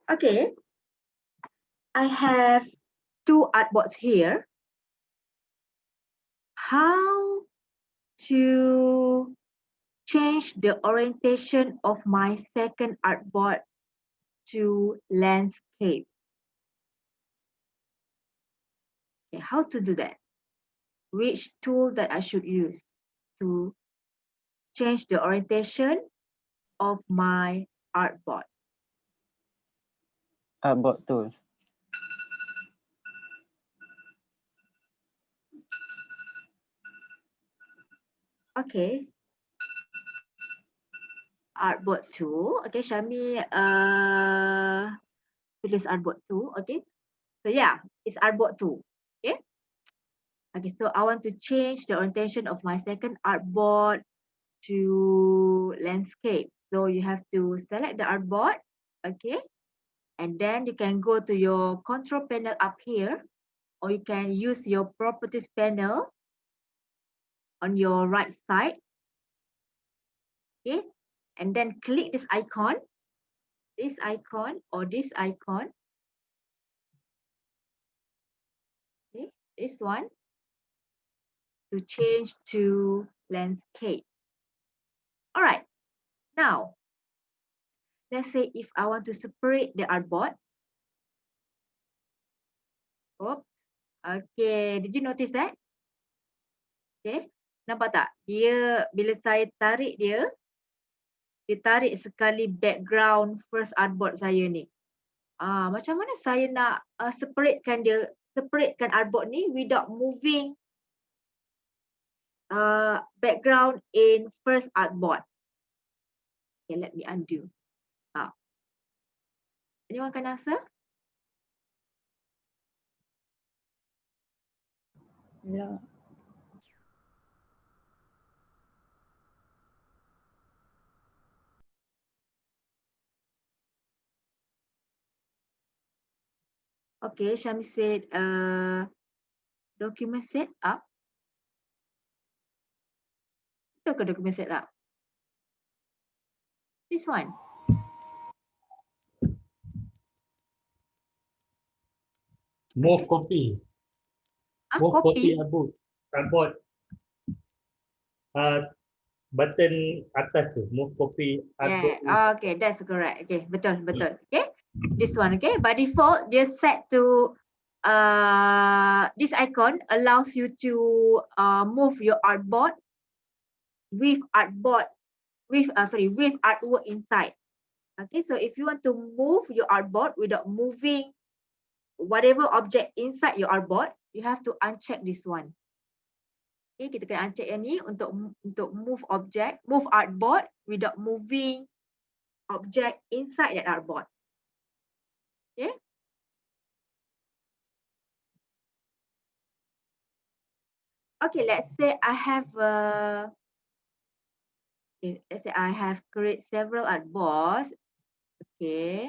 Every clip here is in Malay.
Okay, I have two artboards here. How to change the orientation of my second artboard to landscape? Okay, how to do that? Which tool that I should use to change the orientation of my artboard? Artboard tools. Okay. Artboard tool. Okay, Syami tulis artboard tool. Okay. So yeah, it's artboard tool. Okay. Okay, so I want to change the orientation of my second artboard to landscape. So you have to select the artboard. Okay. And then you can go to your control panel up here, or you can use your properties panel on your right side. Okay. And then click this icon or this icon. Okay. This one to change to landscape. All right. Now, let's say if I want to separate the artboards. Oops. Okay. Did you notice that? Okay. Nampak tak? Dia bila saya tarik dia tarik sekali background first artboard saya ni. Macam mana saya nak separatekan artboard ni without moving background in first artboard. Okay, let me undo. Anyone can answer? Yeah. Okay, Syami said document set up. Betul ke document set up? This one. Move copy. Move copy artboard. Button atas tu, move copy artboard. Yeah, okay, that's correct. Okay, betul. Okay, this one. Okay, by default, just set to this icon allows you to move your artboard with artwork inside. Okay, so if you want to move your artboard without moving whatever object inside your artboard, you have to uncheck this one. Okay, kita kena uncheck yang ni untuk move artboard without moving object inside that artboard. Okay. Okay, let's say I have create several artboards. Okay.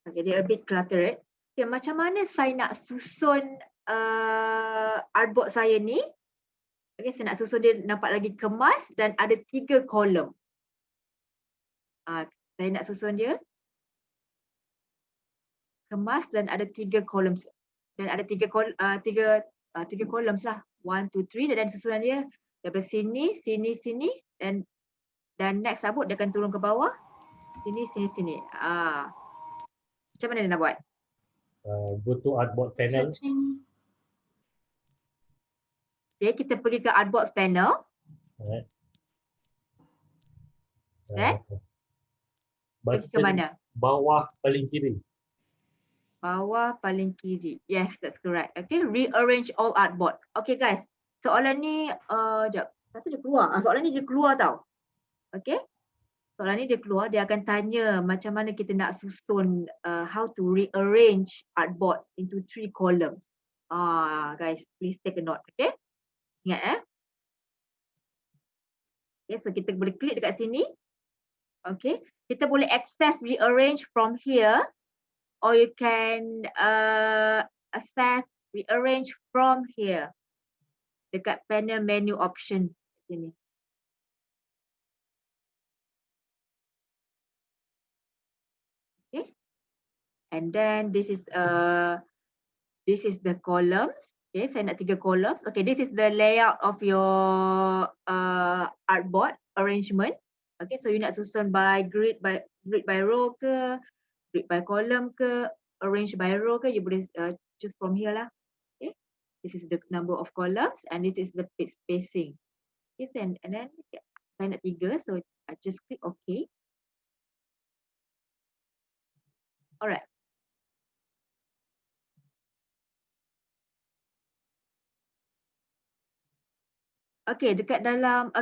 Okay, dia a bit cluttered. Okay, macam mana saya nak susun artboard saya ni? Okay, saya nak susun dia nampak lagi kemas dan ada 3 kolom. Saya nak susun dia kemas dan ada 3 kolom dan ada 3 kolom lah. 1, 2, 3 dan susunan dia daripada sini dan next sabut dia akan turun ke bawah. Sini. Macam mana dia nak buat? Go to artboard panel. Okay, kita pergi ke artboard panel. Pergi ke mana? Bawah paling kiri. Bawah paling kiri. Yes, that's correct. Okay, rearrange all artboard. Okay guys, soalan ni, sekejap. Satu dia keluar. Soalan ni dia keluar tau. Okay. Soalan ni dia keluar, dia akan tanya macam mana kita nak susun how to rearrange artboards into 3 columns. Guys, please take a note. Okay. Ingat Okay, so kita boleh klik dekat sini. Okay. Kita boleh access rearrange from here. Or you can access rearrange from here. Dekat panel menu option sini. And then this is the columns. Okay, saya nak 3 columns. Okay, this is the layout of your artboard arrangement. Okay, so you nak susun by grid by row ke, grid by column ke, arrange by row ke, you boleh choose from here lah. Okay, this is the number of columns and this is the spacing. Okay, and then saya nak 3, so I just click OK. Alright. Okay, kat dalam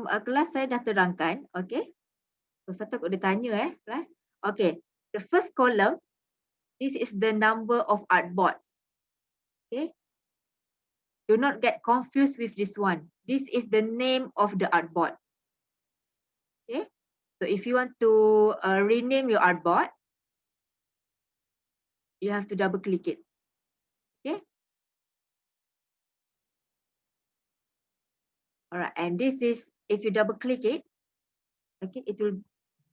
kelas saya dah terangkan. Okay. So satu aku ada tanya kelas. Okay, the first column, this is the number of artboards. Okay. Do not get confused with this one. This is the name of the artboard. Okay. So if you want to rename your artboard, you have to double click it. Okay. Alright, and this is, if you double click it, okay, it will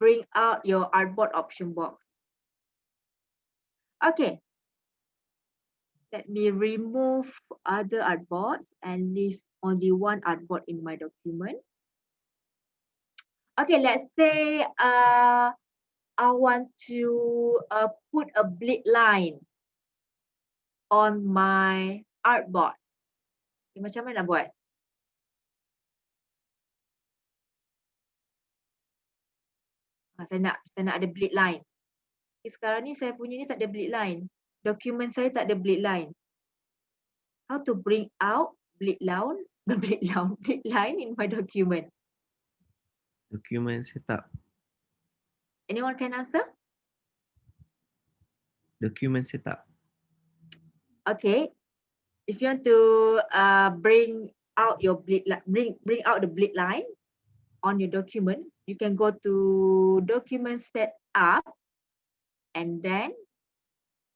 bring out your artboard option box. Okay. Let me remove other artboards and leave only one artboard in my document. Okay, let's say I want to put a bleed line on my artboard. Okay, macam mana nak buat? Saya nak ada bleed line. Okay, sekarang ni saya punya ni tak ada bleed line. Dokumen saya tak ada bleed line. How to bring out bleed line in my document? Document setup. Anyone can answer? Document setup. Okay. If you want to bring out your bring out the bleed line on your document, you can go to document setup and then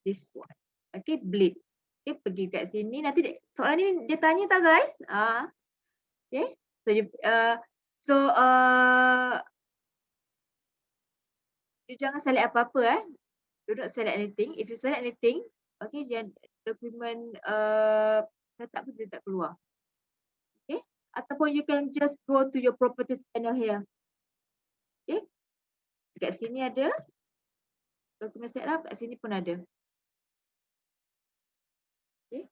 this one. Okay, bleed. Okay, pergi kat sini. Nanti soalan ni dia tanya tak guys? Okay. So you jangan select apa-apa Do not select anything. If you select anything, okay, then document setup pun dia tak keluar. Okay. Ataupun you can just go to your properties panel here. Okay. Dekat sini ada document setup, kat sini pun ada. Okay.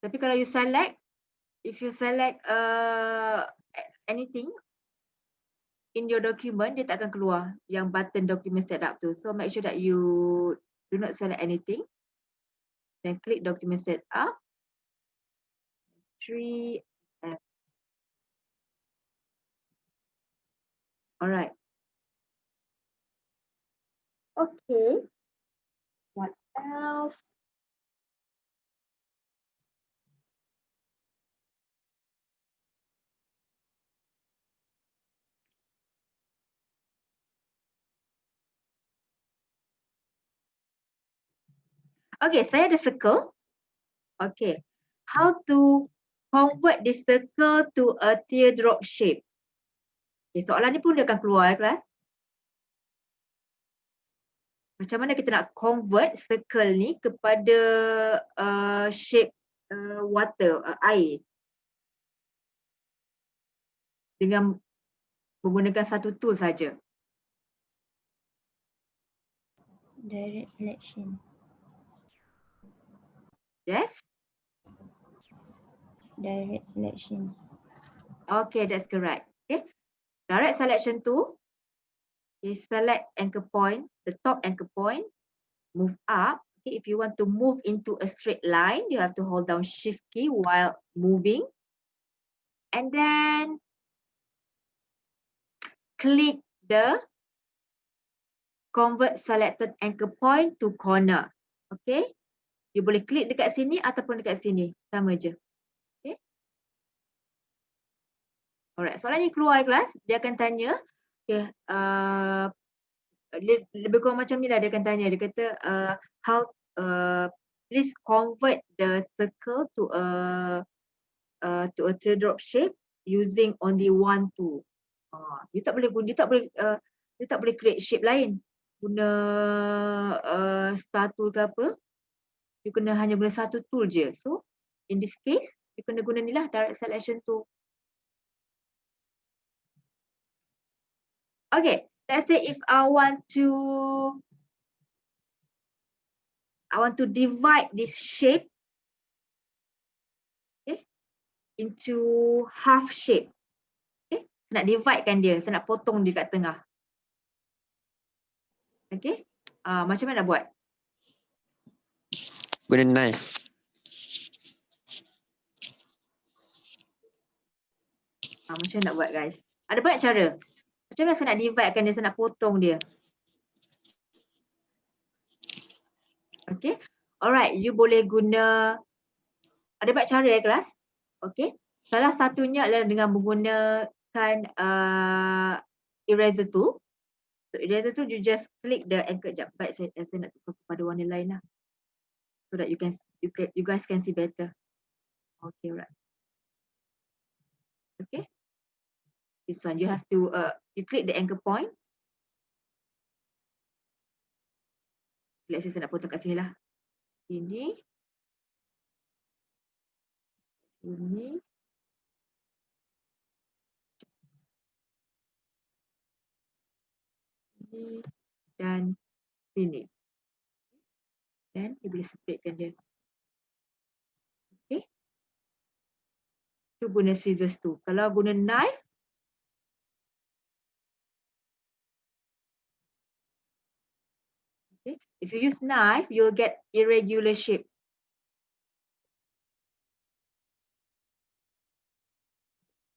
Tapi kalau you select, if you select anything in your document, dia tak akan keluar yang button document setup tu. So make sure that you do not select anything. Then click document setup. 3. Alright. Okay. What else? Okay, saya ada circle. Okay. How to convert this circle to a teardrop shape? Okay, soalan ni pun dia akan keluar kelas. Macam mana kita nak convert circle ni kepada shape water, air. Dengan menggunakan satu tool saja. Direct selection. Yes? Direct selection. Okay, that's correct. Okay. Direct selection tu, okay, select anchor point, the top anchor point, move up. Okay, if you want to move into a straight line, you have to hold down Shift key while moving. And then click the convert selected anchor point to corner. Okay. You boleh klik dekat sini ataupun dekat sini. Sama je. Okay. Alright. Soalan ni keluar kelas. Dia akan tanya. Okay. Lebih kurang macam ni lah dia akan tanya. Dia kata how please convert the circle to a teardrop shape using only one tool. Dia tak boleh create shape lain. guna star tool ke apa, you kena hanya guna satu tool je. So in this case, you kena guna ni lah, direct selection tool. Okay, let's say if I want to divide this shape, okay, into half shape. Okay, saya nak divide kan dia, saya nak potong dia kat tengah. Okay, macam mana nak buat? Guna knife. Macam mana nak buat guys? Ada banyak cara. Macam mana saya nak dividekan dia, saya nak potong dia. Okay, alright, you boleh guna, ada banyak cara ya kelas. Okay, salah satunya adalah dengan menggunakan eraser tool. So eraser tool, you just click the anchor. Sekejap, baik saya nak tukar kepada warna lain lah. So that you guys can see better. Okay, right. Okay. This one, you have to, you click the anchor point. Let's say saya nak potong kat sini lah. Ini. Ini. Ini. Dan sini. Dan you boleh separatekan dia. Okay. Tu guna scissors tu. Kalau guna knife, okay, if you use knife, you'll get irregular shape.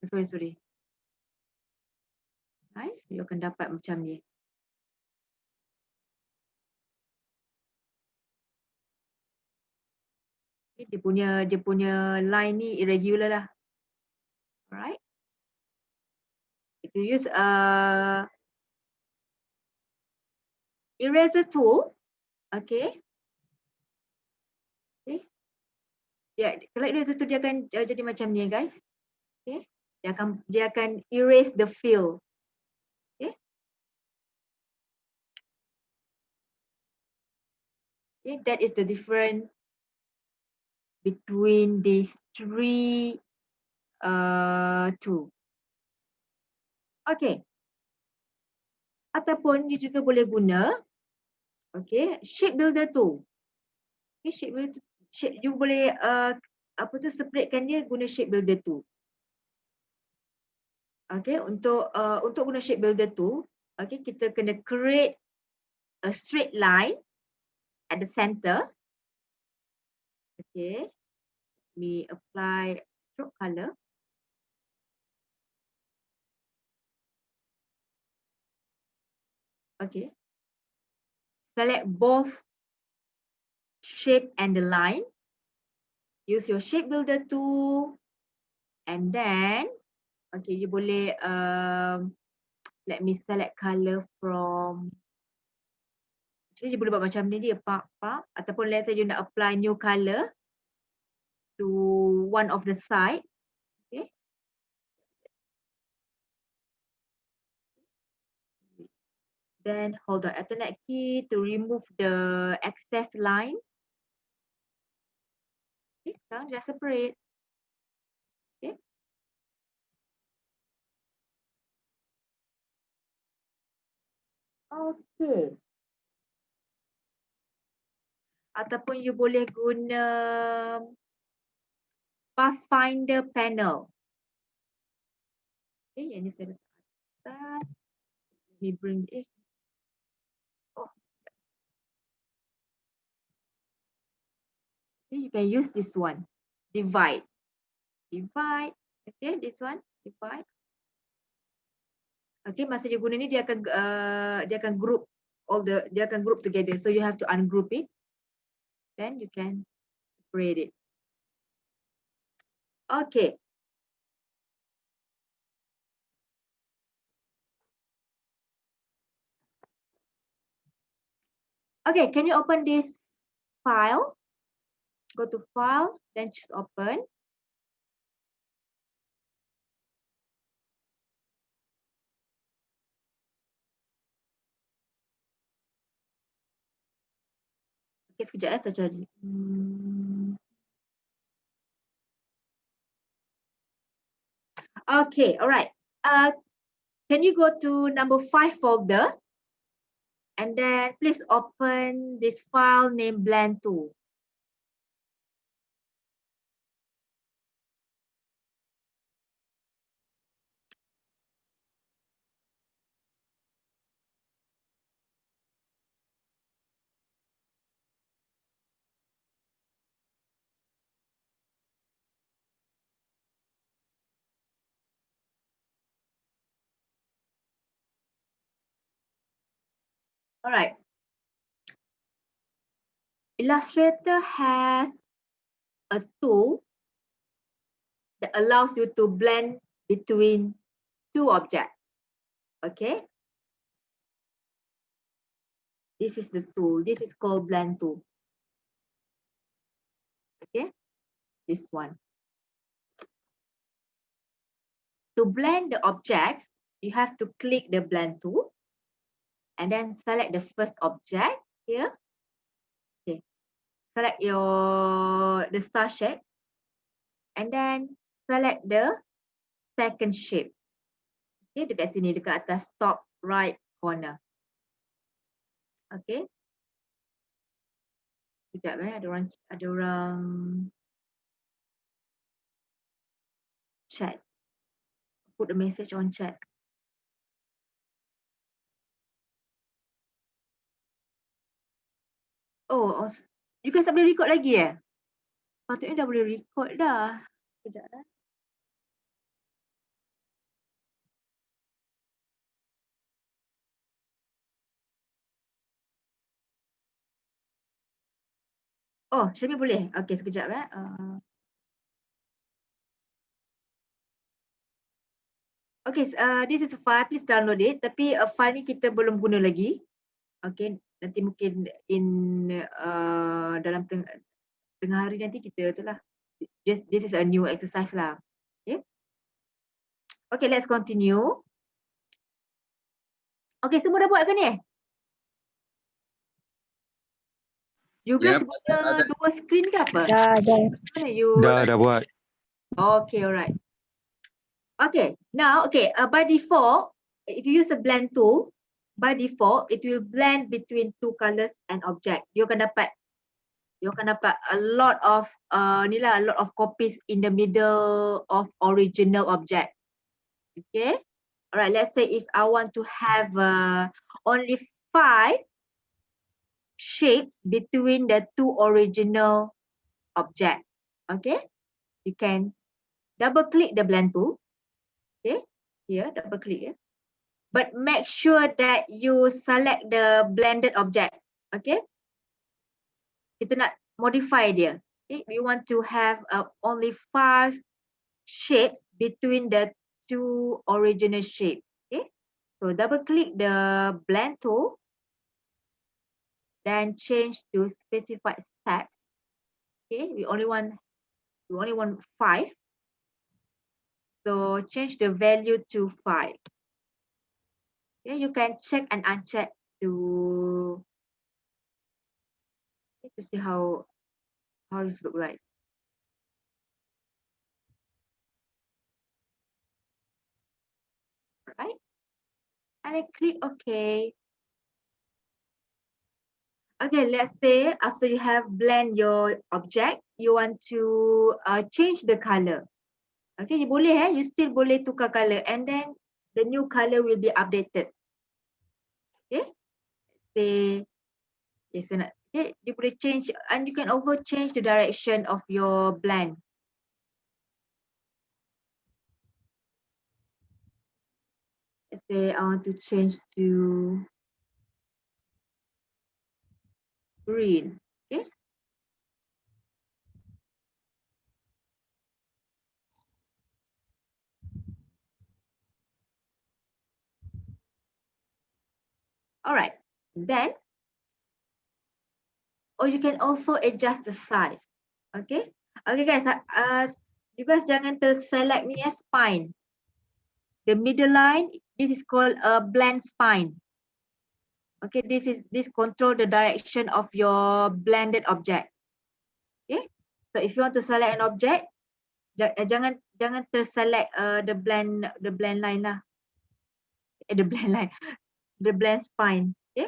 Sorry. Knife, you akan dapat macam ni. Okay, dia punya line ni irregular lah. Alright. If you use eraser tool, okay. Okay. Ya, kalau eraser tool dia akan jadi macam ni guys. Okay. Dia akan erase the fill. Okay. Okay, that is the difference between these three tool. Okay. Ataupun you juga boleh guna, okay, shape builder tool. Okay, shape builder you boleh separatekan dia guna shape builder tool. Okay, untuk guna shape builder tool, okay, kita kena create a straight line at the center. Okay, we apply stroke color. Okay, select both shape and the line. Use your shape builder tool, and then, okay, you boleh let me select color from. Actually, you boleh buat macam ni dia, ataupun let's say you nak apply new color to one of the side. Okay. Then hold on alternate key to remove the excess line. Okay, sekarang dah separate. Okay. Okay. Ataupun you boleh guna Pathfinder panel. Okay, yang ni saya letak atas. Let me bring it. Oh. Okay, you can use this one. Divide. Okay, this one. Divide. Okay, masa you guna ni dia akan group together. So you have to ungroup it. Then you can separate it. Okay. Okay, can you open this file? Go to file, then choose open. Okay, sekejap saya cari. Okay, alright. Can you go to number 5 folder? And then please open this file named Blend2. Alright. Illustrator has a tool that allows you to blend between two objects. Okay. This is the tool. This is called blend tool. Okay. This one. To blend the objects, you have to click the blend tool and then select the first object here. Okay. Select the star shape and then select the second shape. Okay, dekat sini, dekat atas top right corner. Okay. Sekejap ada orang chat. Put a message on chat. Oh, you guys tak boleh record lagi eh? Patutnya dah boleh record dah. Sekejap eh. Oh, Syamil boleh? Okay, sekejap eh. Okay, this is a file. Please download it. Tapi file ni kita belum guna lagi. Okay, nanti mungkin dalam tengah hari nanti kita tu lah. This is a new exercise lah. Okay. Okay, let's continue. Okay, semua dah buat ke ni? You guys guna dua screen ke apa? Mana you? Dah buat. Okay, alright. Okay, now, by default, if you use a blend tool, by default, it will blend between two colors and object. You akan dapat a lot of a lot of copies in the middle of original object. Okay, alright. Let's say if I want to have only 5 shapes between the two original objects. Okay, you can double click the blend tool. Okay, here double click. But make sure that you select the blended object. Okay, kita nak modify dia. Okay, we want to have only 5 shapes between the two original shapes. Okay, so double click the blend tool, then change to specified steps. Okay, we only want 5. So change the value to 5. Okay, you can check and uncheck to see how this look like. Right? And I click OK. Okay, let's say after you have blend your object, you want to change the color. Okay, you boleh you still boleh tukar color and then the new color will be updated. Okay, say yes, okay, you boleh change and you can also change the direction of your blend. Let's say I want to change to green. Okay. All right. Then, or you can also adjust the size. Okay. Okay, guys. You guys jangan terselect ni spine. The middle line. This is called a blend spine. Okay, this control the direction of your blended object. Okay, so if you want to select an object, jangan terselect the blend line lah. The blend line, the blend spine. Okay.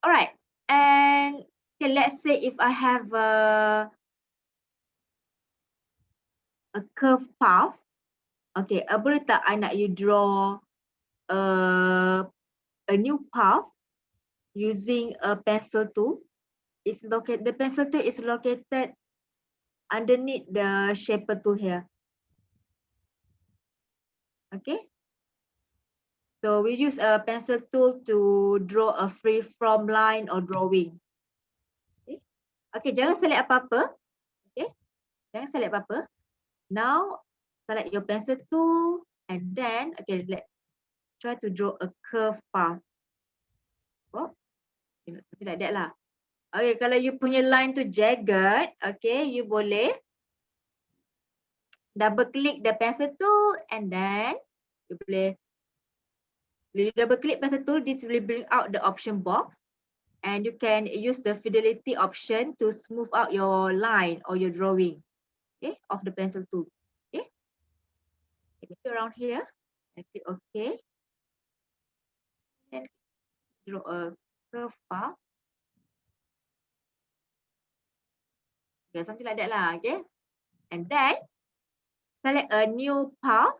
Alright, and okay, let's say if I have a curved path. Okay, boleh tak I nak you draw a new path using a pencil tool? The pencil tool is located underneath the shaper tool here. Okay. So we use a pencil tool to draw a free form line or drawing. Okay, okay, jangan select apa-apa. Okay, jangan select apa-apa. Now select your pencil tool and then okay, let's try to draw a curved path. Oh, something like that lah. Okay, kalau you punya line tu jagged, okay, you boleh double click the pencil tool and then you boleh double click pencil tool, this will bring out the option box and you can use the fidelity option to smooth out your line or your drawing, okay, of the pencil tool. Okay, maybe around here and click OK. Then draw a curve path. Okay, something like that lah. Okay, and then select a new path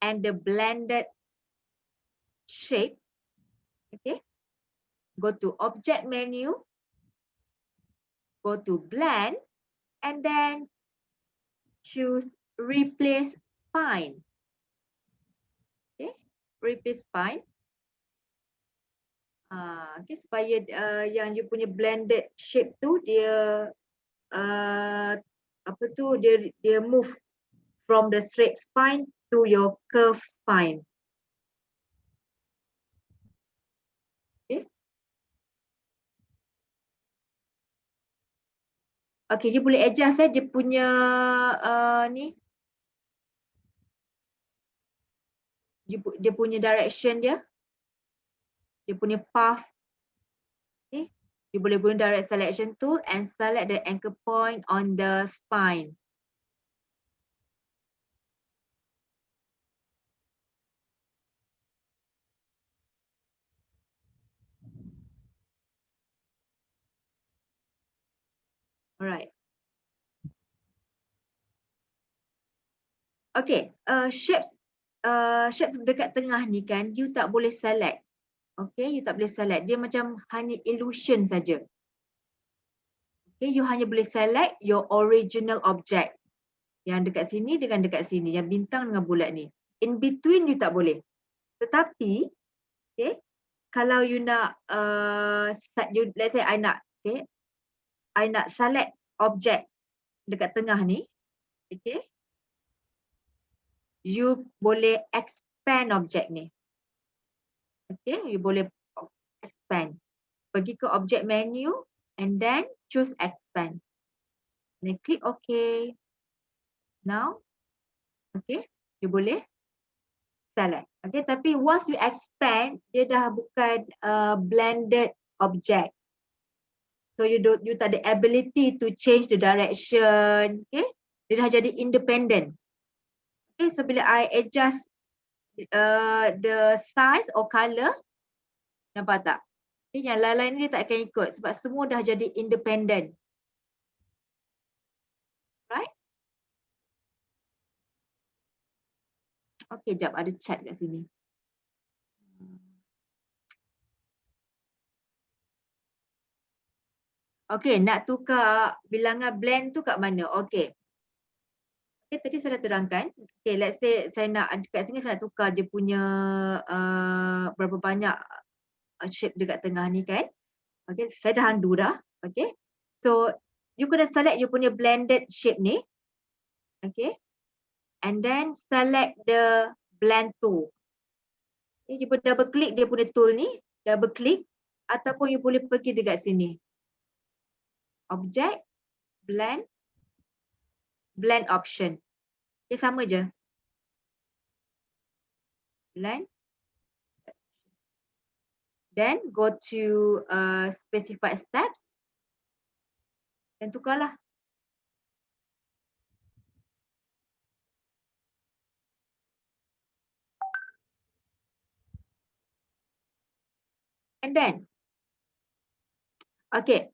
and the blended shape. Okay, go to object menu, go to blend, and then choose replace spine. Okay, replace spine. Okay, supaya yang you punya blended shape tu dia apa tu dia move from the straight spine to your curved spine. Okay. Okay, you boleh adjust dia punya ni. Dia punya direction dia. Dia punya path. Okay. You boleh guna direct selection tool and select the anchor point on the spine. Alright. Okay, shapes dekat tengah ni kan, you tak boleh select. Okay, you tak boleh select. Dia macam hanya illusion saja. Okay, you hanya boleh select your original object. Yang dekat sini dengan dekat sini. Yang bintang dengan bulat ni. In between you tak boleh. Tetapi, okay, kalau you nak, let's say I nak, okay, I nak select object dekat tengah ni. Okay. You boleh expand object ni. Okay, you boleh expand. Pergi ke object menu and then choose expand. Then click OK. Now, okay, you boleh select. Okay, tapi once you expand, dia dah bukan blended object. So you tak ada ability to change the direction. Okay, dia dah jadi independent. Okay, so bila I adjust the size or color, nampak tak? Okay, yang lain-lain ni tak akan ikut sebab semua dah jadi independent. Right? Okay, jap ada chat kat sini. Okay, nak tukar bilangan blend tu kat mana? Okay. Okay, tadi saya dah terangkan. Okay, let's say saya nak, kat sini saya nak tukar dia punya berapa banyak shape dekat tengah ni kan. Okay, saya dah undo dah. Okay. So, you kena select you punya blended shape ni. Okay. And then select the blend tool. Okay, you boleh double click dia punya tool ni. Double click. Ataupun you boleh pergi dekat sini. Object, blend, blend option. Okay, sama je. blend. Then go to specified steps. Dan tukarlah. And then, okay.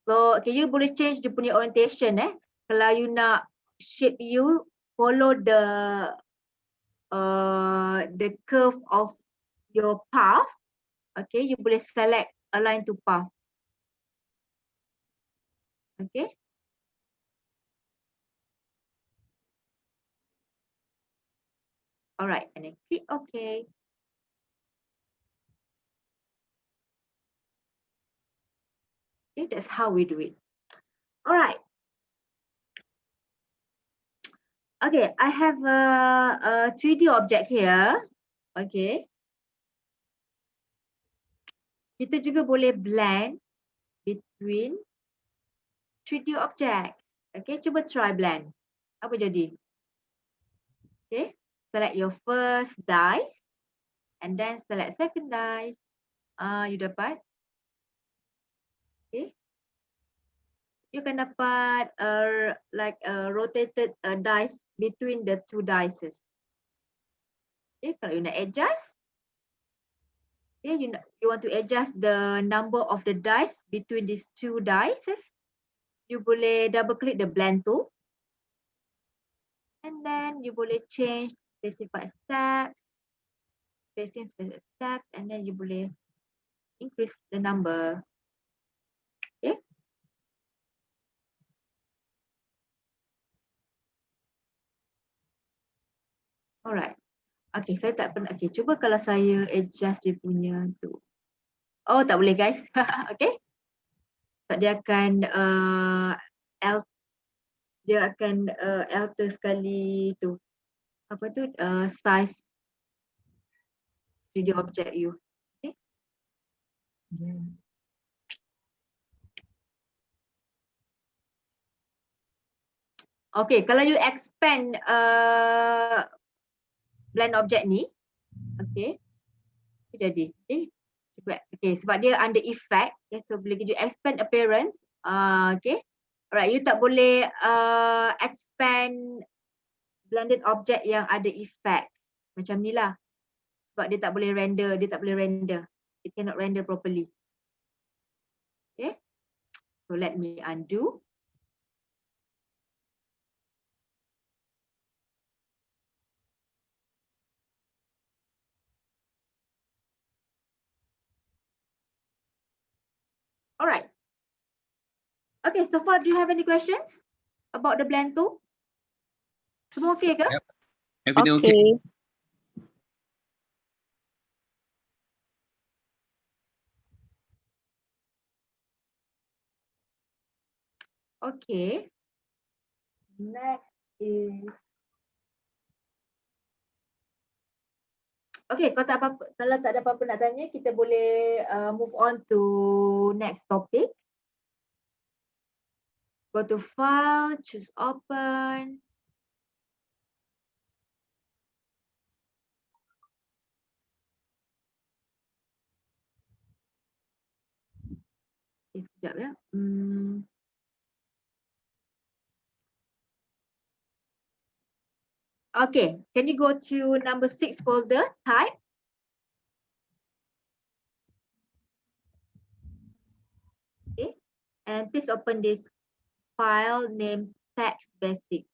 So, okay, you boleh change dia punya orientation Kalau you nak shape you follow the curve of your path. Okay, you boleh select align to path. Okay. Alright, and then click OK. Okay, that's how we do it. Alright. Okay, I have a 3D object here. Okay. Kita juga boleh blend between 3D object. Okay, cuba try blend. Apa jadi? Okay, select your first dice and then select second dice. You dapat. Okay. You can dapat like a rotated dice between the two dices. Okay, kalau you nak adjust, okay, you want to adjust the number of the dice between these two dices, you boleh double click the blend tool, and then you boleh change specified steps, spacing specified steps, and then you boleh increase the number. Okay. Alright. Okay, saya tak pernah. Okay, cuba kalau saya adjust dia punya tu. Oh, tak boleh guys. Okay. Sebab dia akan alter sekali tu. Apa tu? Size 3D object you. Okay. Okay, kalau you expand blend object ni, okay, jadi, okay, okay, sebab dia under effect, okay, so bila you expand appearance, okay, alright, you tak boleh expand blended object yang ada effect, macam ni lah, sebab dia tak boleh render, it cannot render properly. Okay, so let me undo. Alright. Okay, so far do you have any questions about the blend tool? Semua okay ke? Yep. Everything okay? Okay. Next is okay, kalau tak ada apa-apa nak tanya, kita boleh move on to next topic. Go to file, choose open. Sekejap ya. Okay, can you go to number 6 folder, type. Okay, and please open this file named text basic.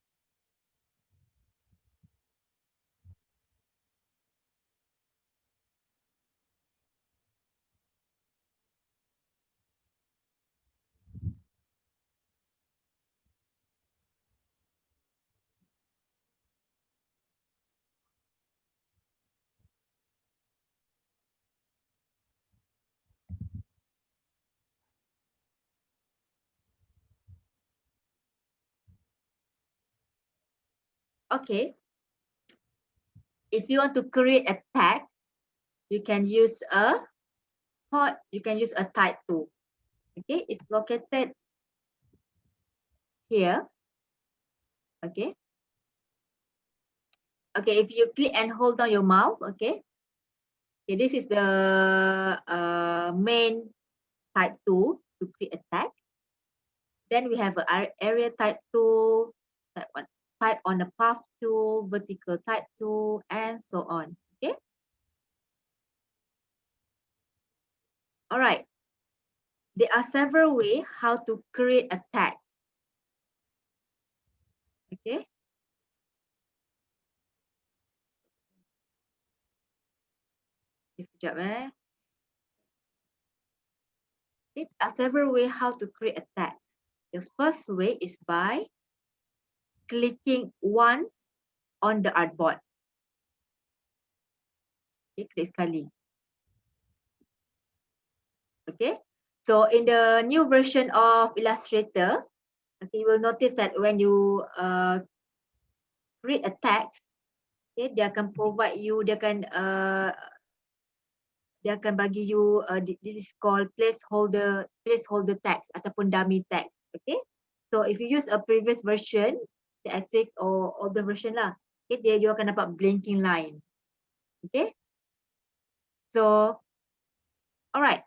Okay. If you want to create a text, you can use a type tool. Okay, it's located here. Okay. Okay, if you click and hold down your mouse, okay. Okay, this is the main type tool to create a tag. Then we have a area type tool, type on the path tool, vertical type tool, and so on. Okay. All right. There are several ways how to create a tag. Okay. Sekejap eh. There are several ways how to create a tag. The first way is by clicking once on the artboard. Okay, klik sekali. Okay. So in the new version of Illustrator, okay, you will notice that when you create a tag, okay, dia akan provide you, dia akan bagi you this is called placeholder text ataupun dummy text. Okay. So if you use a previous version, the X6 or older version lah, okay, you akan dapat blinking line. Okay. So, alright.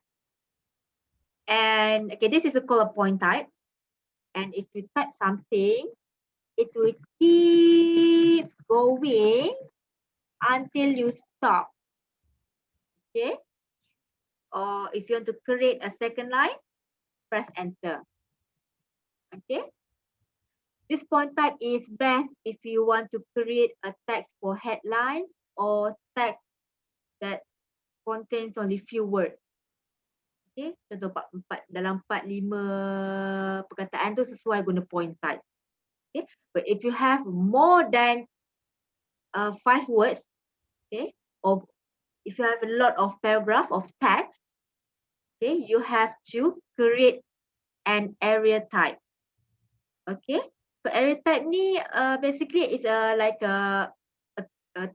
And okay, this is a call a point type. And if you type something, it will keep going until you stop. Okay. Or if you want to create a second line, press enter. Okay. This point type is best if you want to create a text for headlines or text that contains only few words. Okay, contoh dalam 4-5 perkataan tu sesuai guna point type. Okay, but if you have more than 5 words, okay, or if you have a lot of paragraph of text, okay, you have to create an area type. Okay, so area type ni basically is like a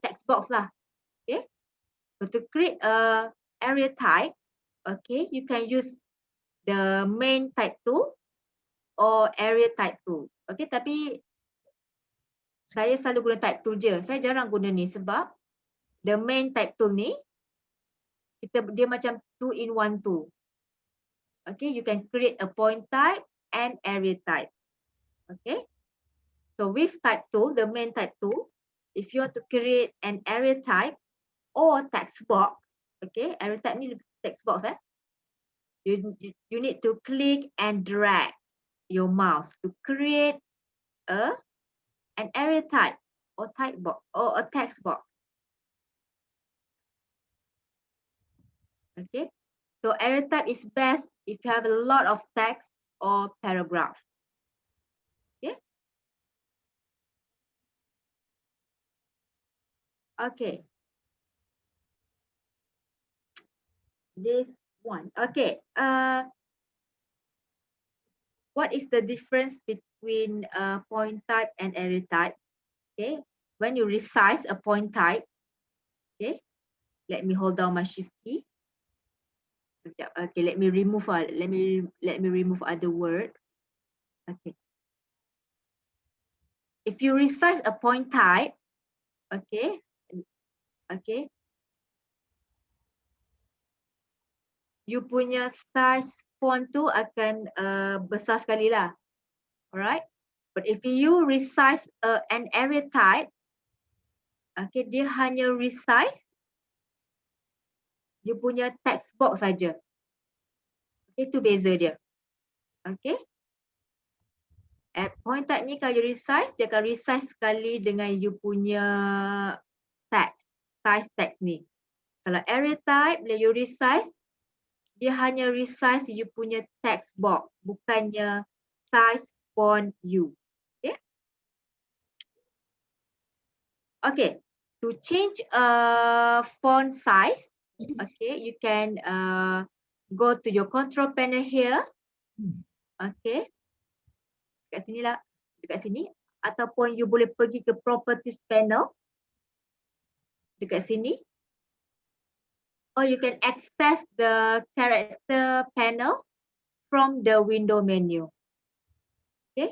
text box lah. Okay, so to create a area type, okay, you can use the main type tool or area type tool. Okay, tapi saya selalu guna type tool je. Saya jarang guna ni sebab the main type tool ni dia macam 2-in-1 tool. Okay, you can create a point type and area type. Okay, so with type tool, the main type tool, if you want to create an area type or text box, okay, area type ni text box you need to click and drag your mouse to create an area type or type box or a text box. Okay, so area type is best if you have a lot of text or paragraph. Okay. Okay. This one. Okay. What is the difference between point type and area type? Okay. When you resize a point type, okay. Let me hold down my shift key. Okay. Let me remove. Let me remove other words. Okay. If you resize a point type, okay. Okay. You punya size font tu akan besar sekali lah. Alright. But if you resize an area type, okay, dia hanya resize dia punya text box saja. Okay, itu beza dia. Okay. At point type ni kalau you resize, dia akan resize sekali dengan you punya text, size text ni. Kalau area type, bila you resize, dia hanya resize you punya text box, bukannya size font you. Okay. Okay. To change font size, okay, you can go to your control panel here. Okay. Dekat sini lah, dekat sini. Ataupun you boleh pergi ke properties panel. Dekat sini. Or you can access the character panel from the window menu. Okay.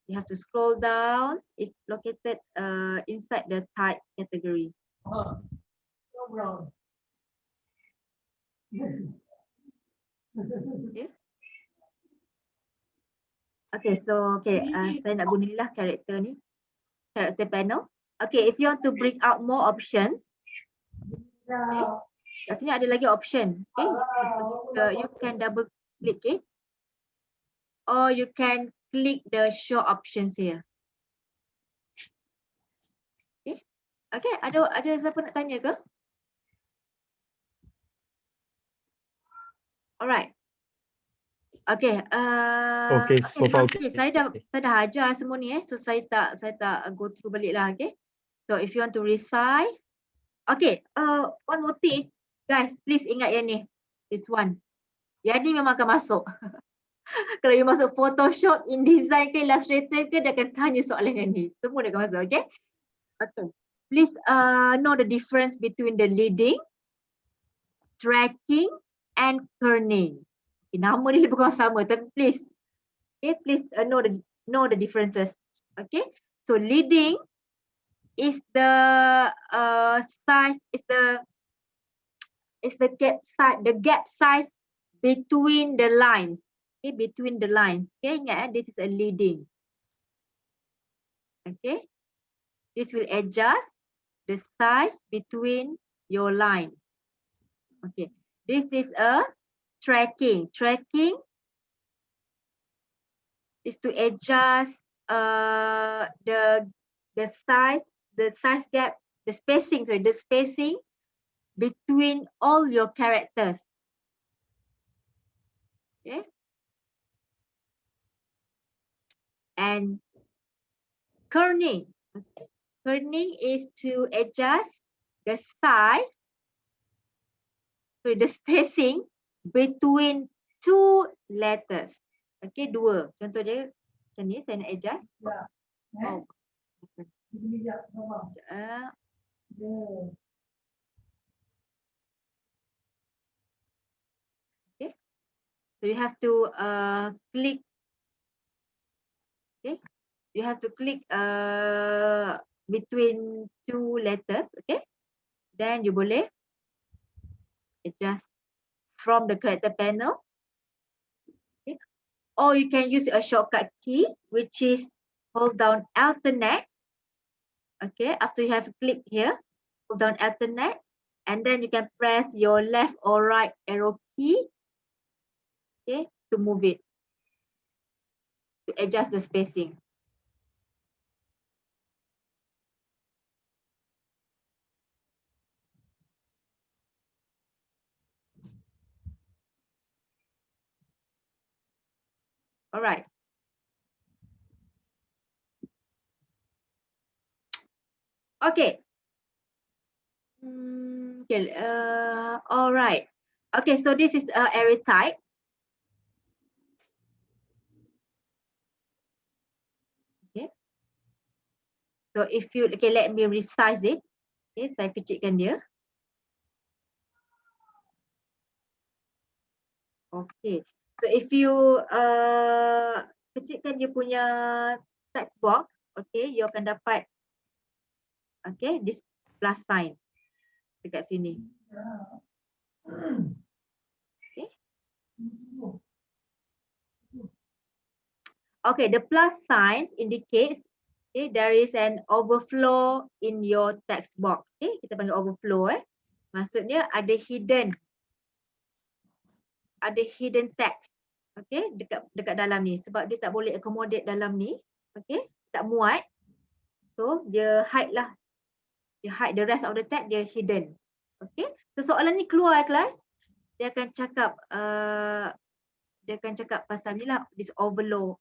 You have to scroll down. It's located inside the type category. Okay. Okay, so saya nak gunilah karakter ni. Character panel. Okay, if you want to bring out more options, okay, kat sini ada lagi option. Okay, you can double click, okay, or you can click the show options here. Okay, okay, ada siapa nak tanya ke? Alright. Okay, Okay, so far okay. Saya dah ajar semua ni so saya tak go through balik lah, okay. So if you want to resize, okay, one more thing, guys, please ingat yang ni, this one. Yang ni memang akan masuk. Kalau you masuk Photoshop, InDesign ke Illustrator ke, dia akan tanya soalan yang ni. Semua dia akan masuk, okay. Okay. Please know the difference between the leading, tracking and kerning. Okay, nama dia bukan sama, tapi please, okay, please know the differences. Okay, so leading is the size, is the gap size between the lines. Okay, between the lines. Okay, ingat this is a leading. Okay, this will adjust the size between your line. Okay, this is a tracking. Tracking is to adjust the size gap, the spacing between all your characters. Okay, and kerning. Okay. Kerning is to adjust the size, so the spacing between two letters. Okay, dua. Contoh dia macam ni, saya nak adjust. Oh. Okay, so you have to click. Okay, you have to click between two letters. Okay, then you boleh adjust from the character panel. Okay, or you can use a shortcut key, which is hold down alternate. Okay, after you have clicked here, hold down alternate, and then you can press your left or right arrow key, okay, to move it, to adjust the spacing. All right. Okay. Okay. All right. Okay. So this is array type. Okay. So if you let me resize it. Okay. Saya kecilkan dia. Okay. So if you kecilkan dia punya text box, okay, you akan dapat, okay, this plus sign dekat sini. Okay. Okay, the plus signs indicates, okay, there is an overflow in your text box. Okay, kita panggil overflow. Maksudnya ada hidden text. Okay, dekat dalam ni. Sebab dia tak boleh accommodate dalam ni. Okay, tak muat. So dia hide lah. Dia hide the rest of the text, dia hidden. Okay, so soalan ni keluar kelas, dia akan cakap pasal ni lah, this overflow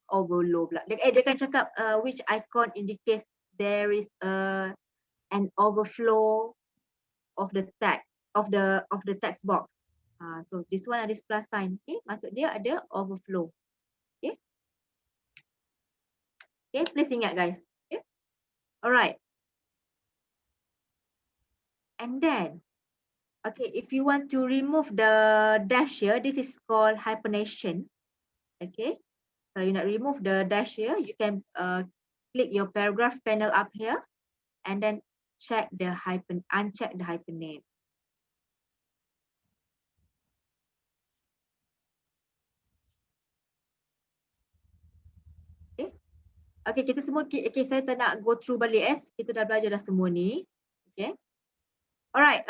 pula. Dia akan cakap which icon indicates there is an overflow of the text of the text box. So this one ada plus sign. Okay, maksud dia ada overflow. Okay. Okay, please ingat guys. Okay. Alright. And then, okay, if you want to remove the dash here, this is called hyphenation. Okay. So you nak remove the dash here, you can click your paragraph panel up here and then check the hyphen, uncheck the hyphenate. Okay, kita semua, okay, saya tak nak go through balik kita dah belajar dah semua ni. Okay. Alright,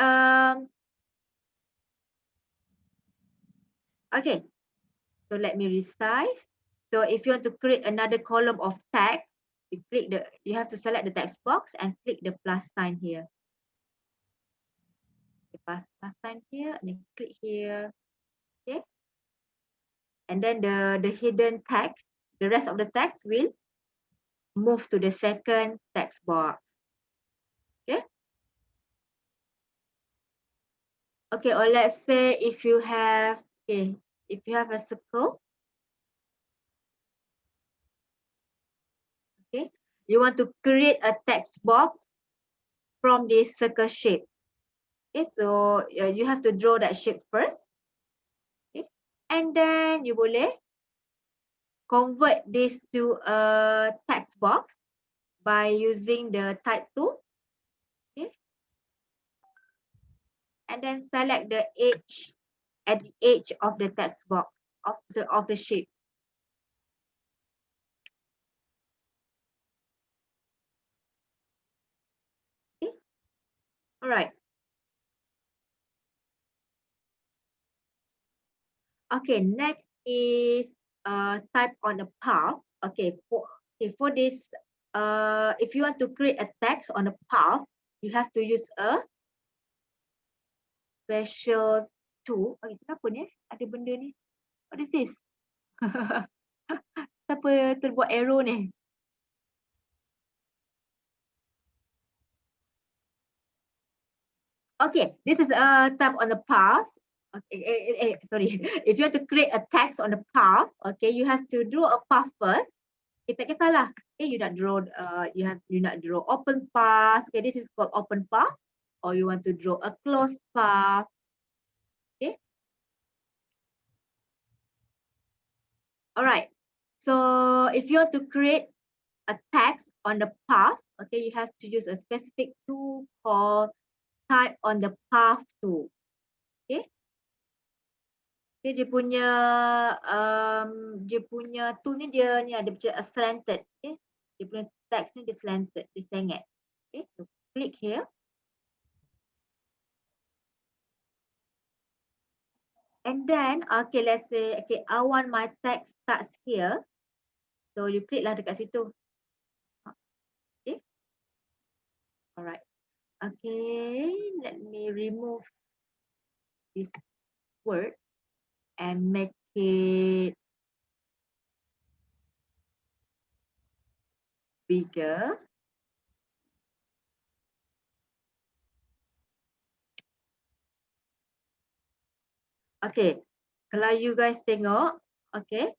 okay. So let me resize. So if you want to create another column of text, you have to select the text box and click the plus sign here. The plus sign here and then click here. Okay. And then the hidden text, the rest of the text will move to the second text box. Okay. Okay, or let's say if you have, okay, if you have a circle, okay, you want to create a text box from this circle shape. Okay, so you have to draw that shape first. Okay, and then you boleh convert this to a text box by using the type tool. Okay, and then select the edge at the edge of the text box of the shape. Okay, all right. Okay, next is type on a path. Okay, for this, if you want to create a text on a path, you have to use a special tool. Okay, kenapa ni? Ada benda ni. What is this? Siapa terbuat arrow ni? Okay, this is a type on the path. Okay, sorry. If you want to create a text on the path, okay, you have to draw a path first. Kita kisahlah. Okay, you nak draw, you nak draw open path. Okay, this is called open path. Or you want to draw a closed path. Okay. All right. So if you want to create a text on the path, okay, you have to use a specific tool called type on the path tool. Okay. Okay, dia punya tool ni dia ada macam slanted. Okay. Dia punya text ni dia slanted, dia sengit. Okay, so click here. And then, okay, let's say, okay, I want my text starts here. So you click lah dekat situ. Okay. All right. Okay, let me remove this word and make it bigger. Okay, kalau you guys tengok, okay,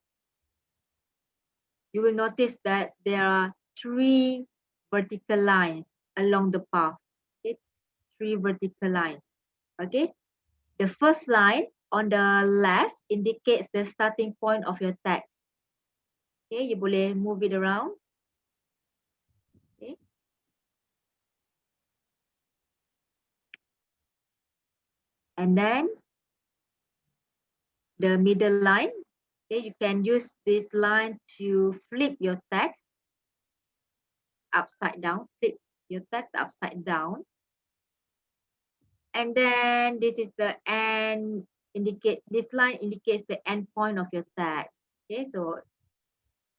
you will notice that there are 3 vertical lines along the path. Okay, 3 vertical lines. Okay, the first line on the left indicates the starting point of your text. Okay, you boleh move it around. Okay. And then the middle line, okay, you can use this line to flip your text upside down, flip your text upside down. And then this is the end, this line indicates the end point of your text. Okay, so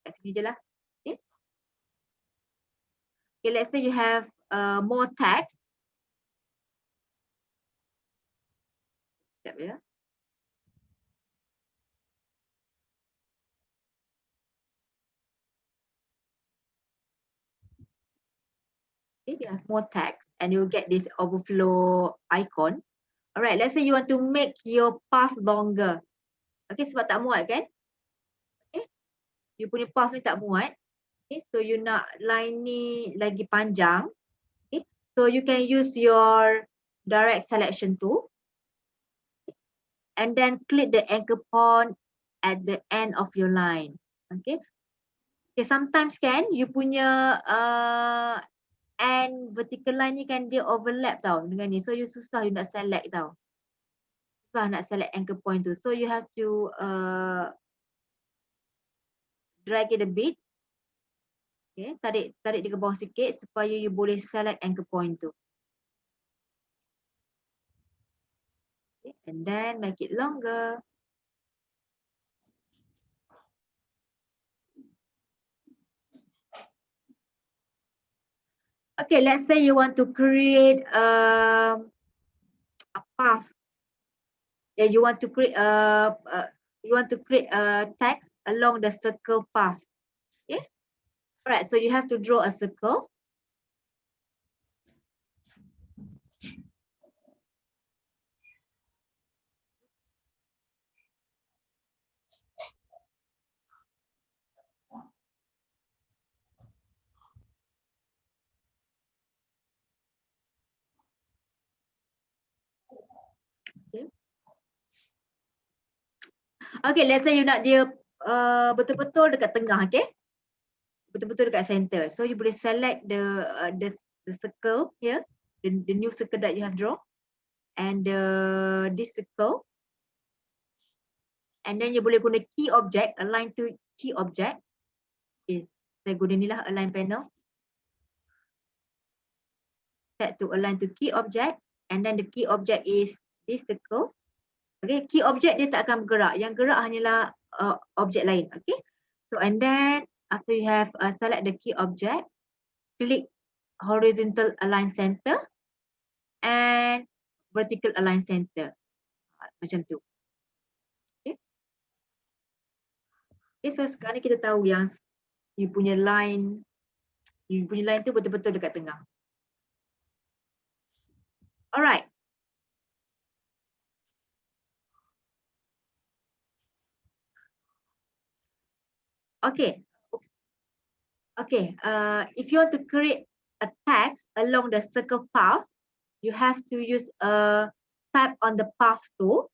kat sini je lah. Okay. Okay, let's say you have more text. Sekejap ya. Okay, you have more text and you'll get this overflow icon. All right, let's say you want to make your path longer. Okay, sebab tak muat kan? Okay, you punya path ni tak muat. Okay, so you nak line ni lagi panjang. Okay, so you can use your direct selection tool. Okay, and then click the anchor point at the end of your line. Okay. Okay, sometimes kan you punya and vertical line ni kan dia overlap tau dengan ni. So you susah you nak select tau. Susah nak select anchor point tu. So you have to drag it a bit. Okay, tarik dia ke bawah sikit supaya you boleh select anchor point tu. Okay, and then make it longer. Okay, let's say you want to create a path. Yeah, you want to create a text along the circle path. Okay. Alright, so you have to draw a circle. Okay. Okay, let's say you nak dia betul-betul dekat tengah, okay? Betul-betul dekat center. So you boleh select the circle here, the new circle that you have drawn, and this circle, and then you boleh guna key object, align to key object. Okay, saya guna ni lah align panel. Set to align to key object, and then the key object is this circle. Okay, key object dia tak akan bergerak. Yang gerak hanyalah objek lain. Okay, so and then after you have select the key object, click horizontal align center and vertical align center. Macam tu. Okay. Okay, so sekarang ni kita tahu yang you punya line tu betul-betul dekat tengah. Alright. Okay. Oops. Okay. If you want to create a text along the circle path, you have to use a tap on the path tool.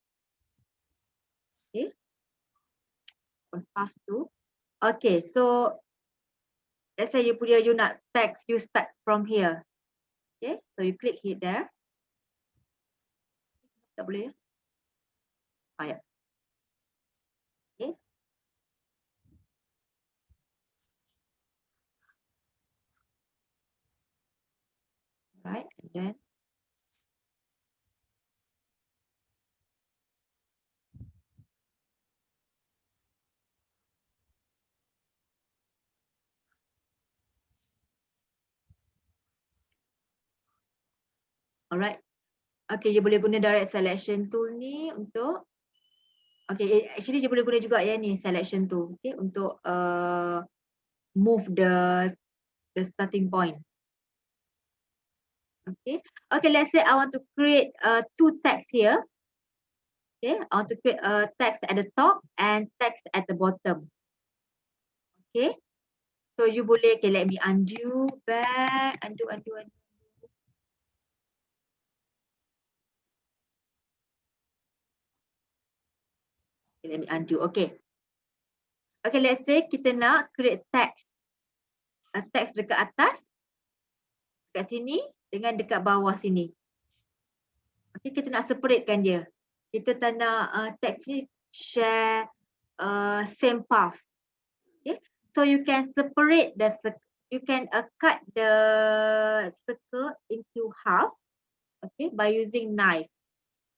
Okay. On path tool. Okay. So let's say you nak text, you start from here. Okay. So you click here there. Tak boleh ya? Ya. Okay. Right, and then alright. Okay, you boleh guna direct selection tool ni untuk actually you boleh guna juga ya ni selection tool, okay, untuk move the starting point. Okay. Okay, let's say I want to create two text here. Okay, I want to create a text at the top and text at the bottom. Okay. So you boleh, okay, let me undo back, undo. Okay, let me undo. Okay. Okay, let's say kita nak create text. A text dekat atas, dekat sini dengan dekat bawah sini. Okay, kita nak separatekan dia. Kita tak nak text ni share same path. Okay, so you can separate you can cut the circle into half. Okay, by using knife.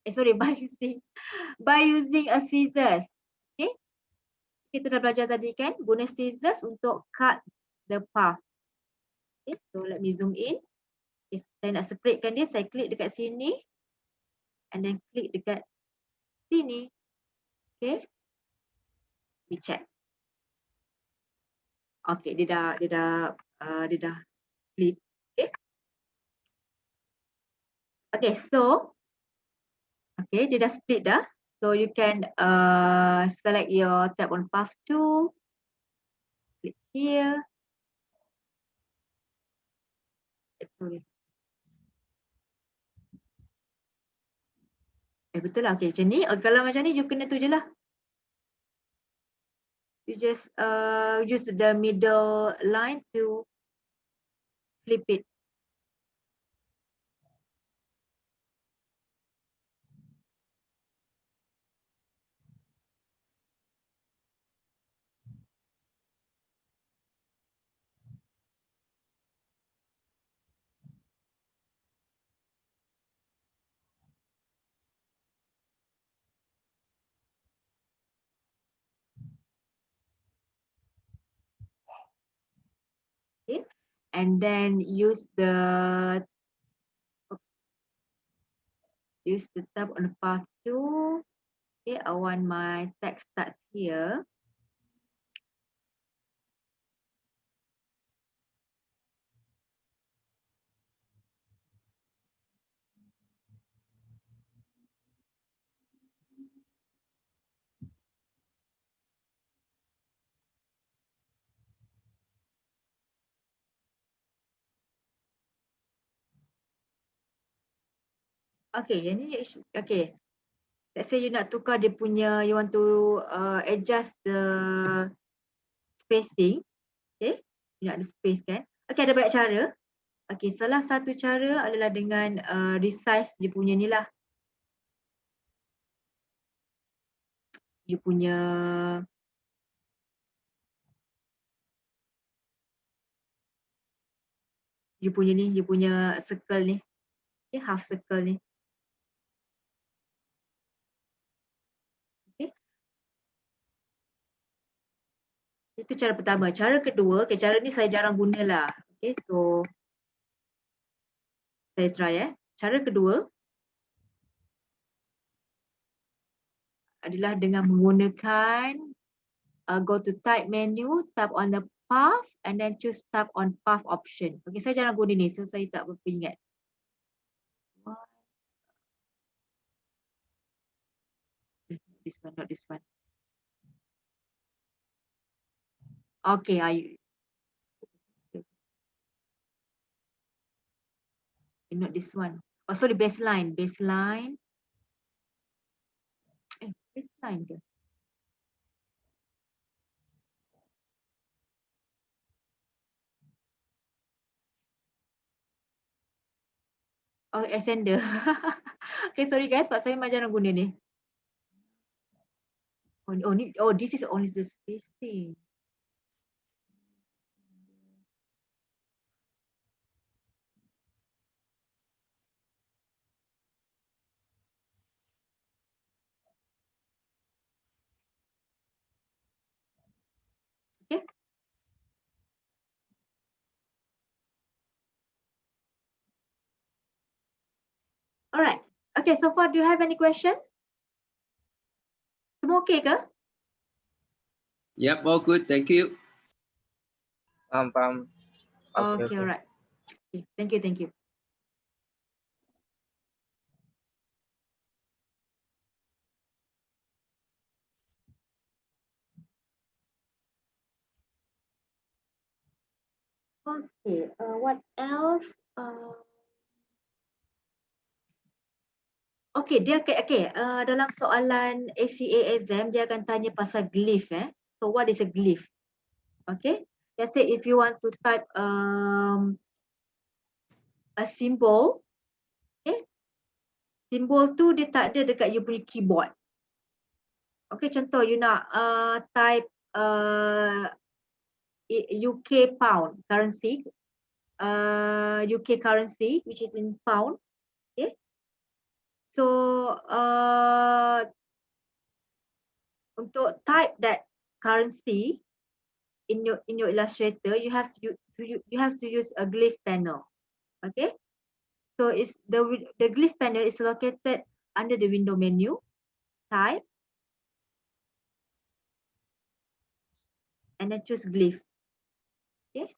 By using a scissors. Okay, kita dah belajar tadi kan, guna scissors untuk cut the path. Okay, so let me zoom in. Okay, saya nak separatekan dia, saya klik dekat sini and then klik dekat sini. Okay, we check. Okay, dia dah split. Okay. Okay, so okay, dia dah split dah. So you can select your tab on path tool. Click here. Sorry. Betul lah. Okay, macam ni. Kalau macam ni, you kena tu je lah. you just use the middle line to flip it. Okay, and then use the tab on the path 2. Okay, I want my text starts here. Okay, yang ni okay. Let's say you nak tukar dia punya, you want to adjust the spacing. Okay, you nak ada space kan. Okay, ada banyak cara. Okay, salah satu cara adalah dengan resize dia punya ni lah. You punya ni, you punya circle ni. Okay, half circle ni. Okay. Itu cara pertama. Cara kedua, okay, cara ni saya jarang guna lah. Okay, so saya try Cara kedua adalah dengan menggunakan go to type menu, tap on the path and then choose tap on path option. Okay, saya jarang guna ni, so saya tak berapa ingat. This one, not this one. Okay, not this one. Oh, sorry, baseline. Baseline ke? Oh, ascender. Okay, sorry guys, sebab saya memang jarang guna ni. Oh, this is only the spacing. Okay. Alright. Okay, so far do you have any questions? Semua okay ke? Yep, all good. Thank you. Faham. Okay, alright. Okay, thank you, thank you. Okay, what else? Okay, dalam soalan ACA exam dia akan tanya pasal glyph So what is a glyph? Okay, let's say if you want to type a symbol, okay, simbol tu dia tak ada dekat you punya keyboard. Okay, contoh you nak type UK pound currency, UK currency which is in pound. Okay, so untuk type that currency in your Illustrator, you have to use a glyph panel. Okay, so it's the glyph panel is located under the window menu, type, and then choose glyph. Okay.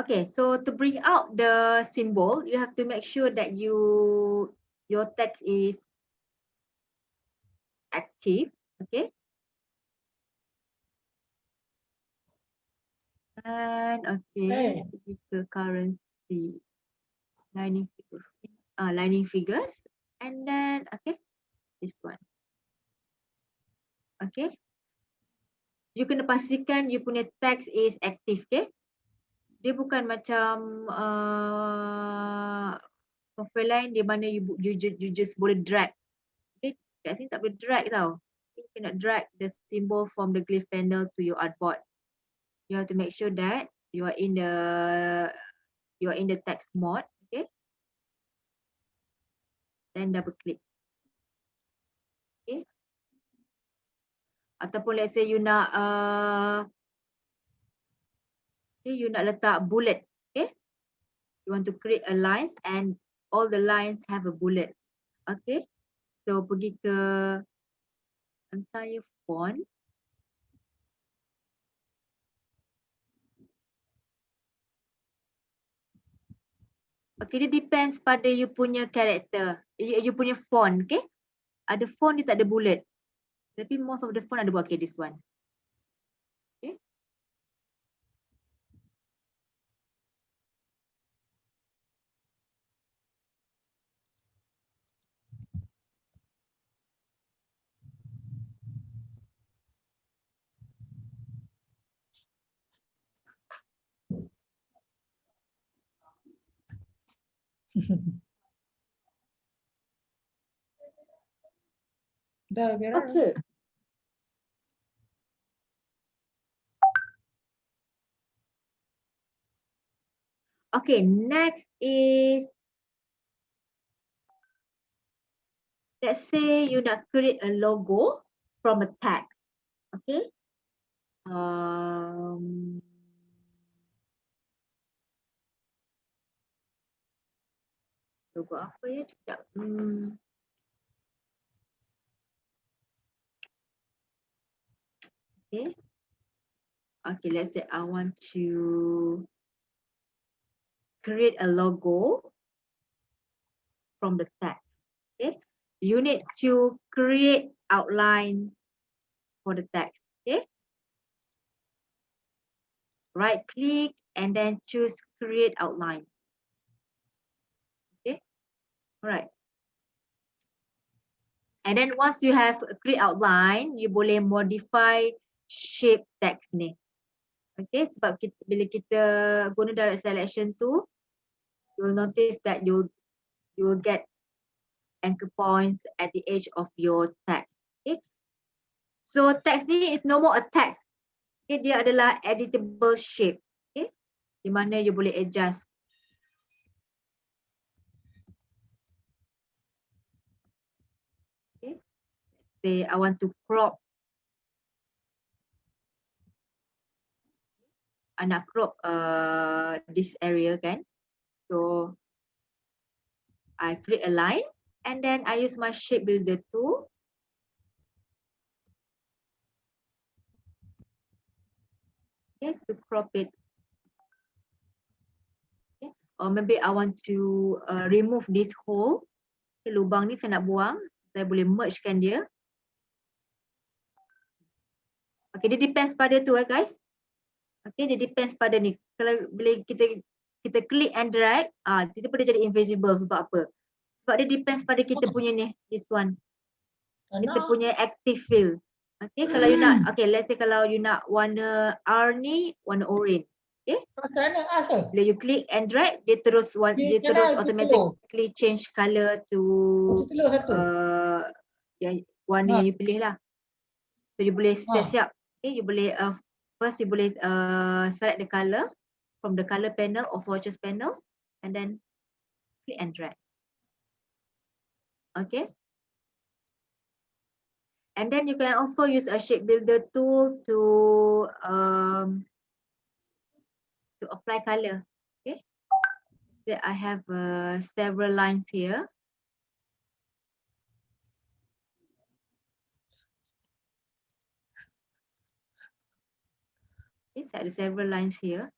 Okay, so to bring out the symbol, you have to make sure that your text is active. Okay. And okay, the currency. lining figures, and then this one. Okay. You kena pastikan you punya text is active, okay? Dia bukan macam software lain di mana you just boleh drag. Okay, kat sini tak boleh drag tau. You cannot drag the symbol from the glyph panel to your artboard. You have to make sure that you are in the text mode, okay? Then double click. Okay. Ataupun let's say you nak you nak letak bullet, okay? You want to create a lines and all the lines have a bullet. Okay. So pergi ke entire font. Okay, dia depends pada you punya character, you punya font, okay? Ada font dia tak ada bullet. Tapi most of the font ada buat, okay, this one. Okay. Dah biar. Okay. Okay, next is, let's say you nak create a logo from a text. Okay. Logo apa ya? Sekejap. Okay. Okay, let's say I want to create a logo from the text. Okay. You need to create outline for the text. Okay. Right click and then choose create outline. Okay. All right. And then once you have create outline, you boleh modify shape text ni. Okay, sebab bila kita guna direct selection tu, you will notice that you will get anchor points at the edge of your text. Okay. So text ni is no more a text. Okay, dia adalah editable shape. Okay. Di mana you boleh adjust. Okay. Say I want to crop. I nak crop this area kan. So I create a line and then I use my shape builder tool. Okay, to crop it. Okay. Or maybe I want to remove this hole. Okay, lubang ni saya nak buang. Saya boleh mergekan dia. Okay, dia depends pada tu guys. Okay, dia depends pada ni. Kalau bila kita klik and drag, kita boleh jadi invisible sebab apa? Sebab dia depends pada kita punya ni, this one. Kita punya active fill. Okay, kalau you nak, okay, let's say kalau you nak warna R ni, warna orange. Okay. Macam mana asal? Bila you click and drag, dia terus automatically change color to yang warna yang you pilih lah. So you boleh siap-siap. Okay, you boleh first you boleh select the color from the color panel or swatches panel and then click and drag. Okay. And then you can also use a shape builder tool to apply color. Okay. So I have several lines here. Okay, so ada several lines here.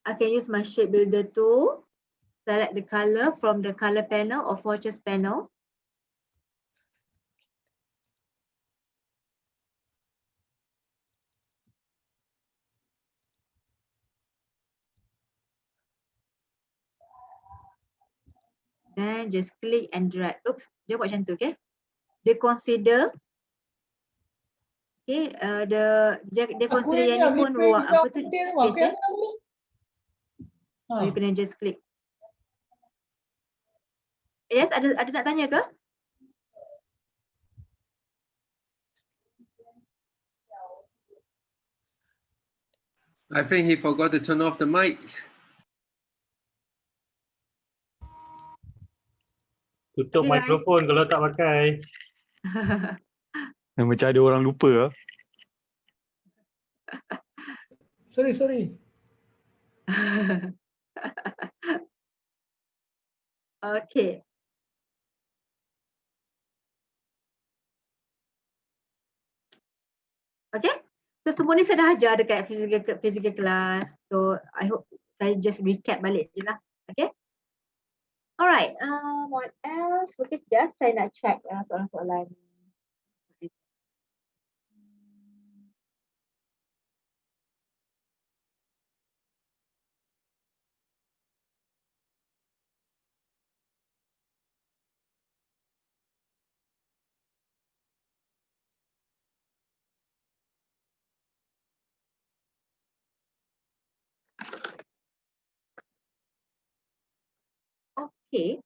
I can use my shape builder tool, select the color from the color panel or swatches panel. Then just click and drag. Oops, dia buat macam tu, okay? Dia consider, okay, dia Aku consider yang yang ni ni pun boleh ruang juga apa tu putih tu. space Aku ya. yang ni. So you kena just click. Yes, ada nak tanya ke? I think he forgot to turn off the mic. Tutup Okay, guys. mikrofon kalau tak pakai. Macam ada orang lupa lah. Sorry. Okay. Okay. So semua ni saya dah ajar dekat physical class. So I hope saya just recap balik je lah. Okay. Alright. What else? Okay, sekejap saya nak check soalan-soalan. Okay. Okay.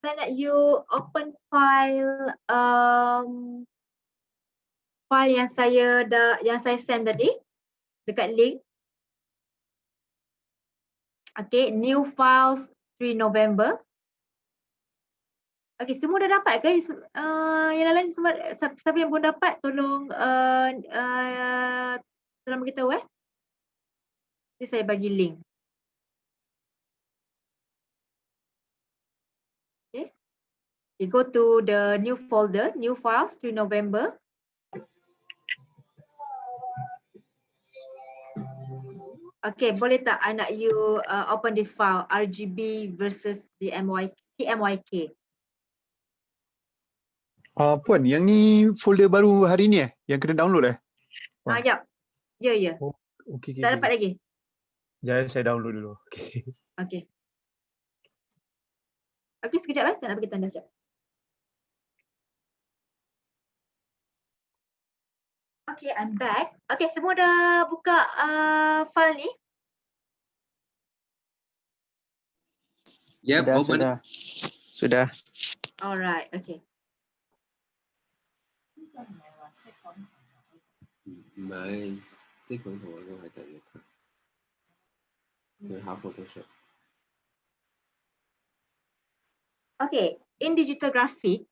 Saya nak you open file file yang saya send tadi dekat link. Okay, new files 3 November. Okay, semua dah dapat ke? Yang lain semua, siapa yang belum dapat tolong tolong beritahu Jadi saya bagi link. Okay. You go to the new folder, new files 3 November. Okay, boleh tak anak you open this file RGB versus CMYK? Puan, yang ni folder baru hari ni yang kena download Ya. Ya. Okey. Tak dapat lagi? Jangan saya download dulu. Okey. Okay. Okay, sekejap saya nak bagi tanda sekejap. Okay, I'm back. Okay, semua dah buka file ni? Yep, open. Sudah. Alright, okay. 唔係識佢同我都係第二個，佢考 Photoshop。 Okay, in digital graphic,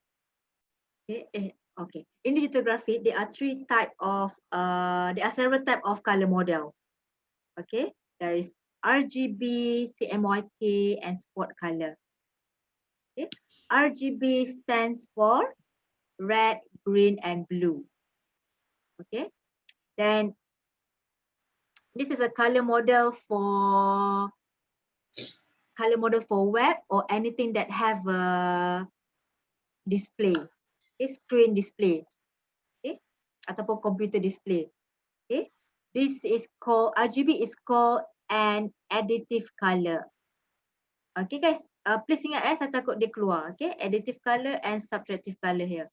okay. In digital graphic, there are several type of color models. Okay, there is RGB, CMYK, and spot color. Okay, RGB stands for red, green, and blue. Okay, then this is a color model for web or anything that have a display, screen display, okay, ataupun computer display. Okay, this is called RGB is called an additive color. Okay guys, please ingat saya takut dia keluar. Okay, additive color and subtractive color here.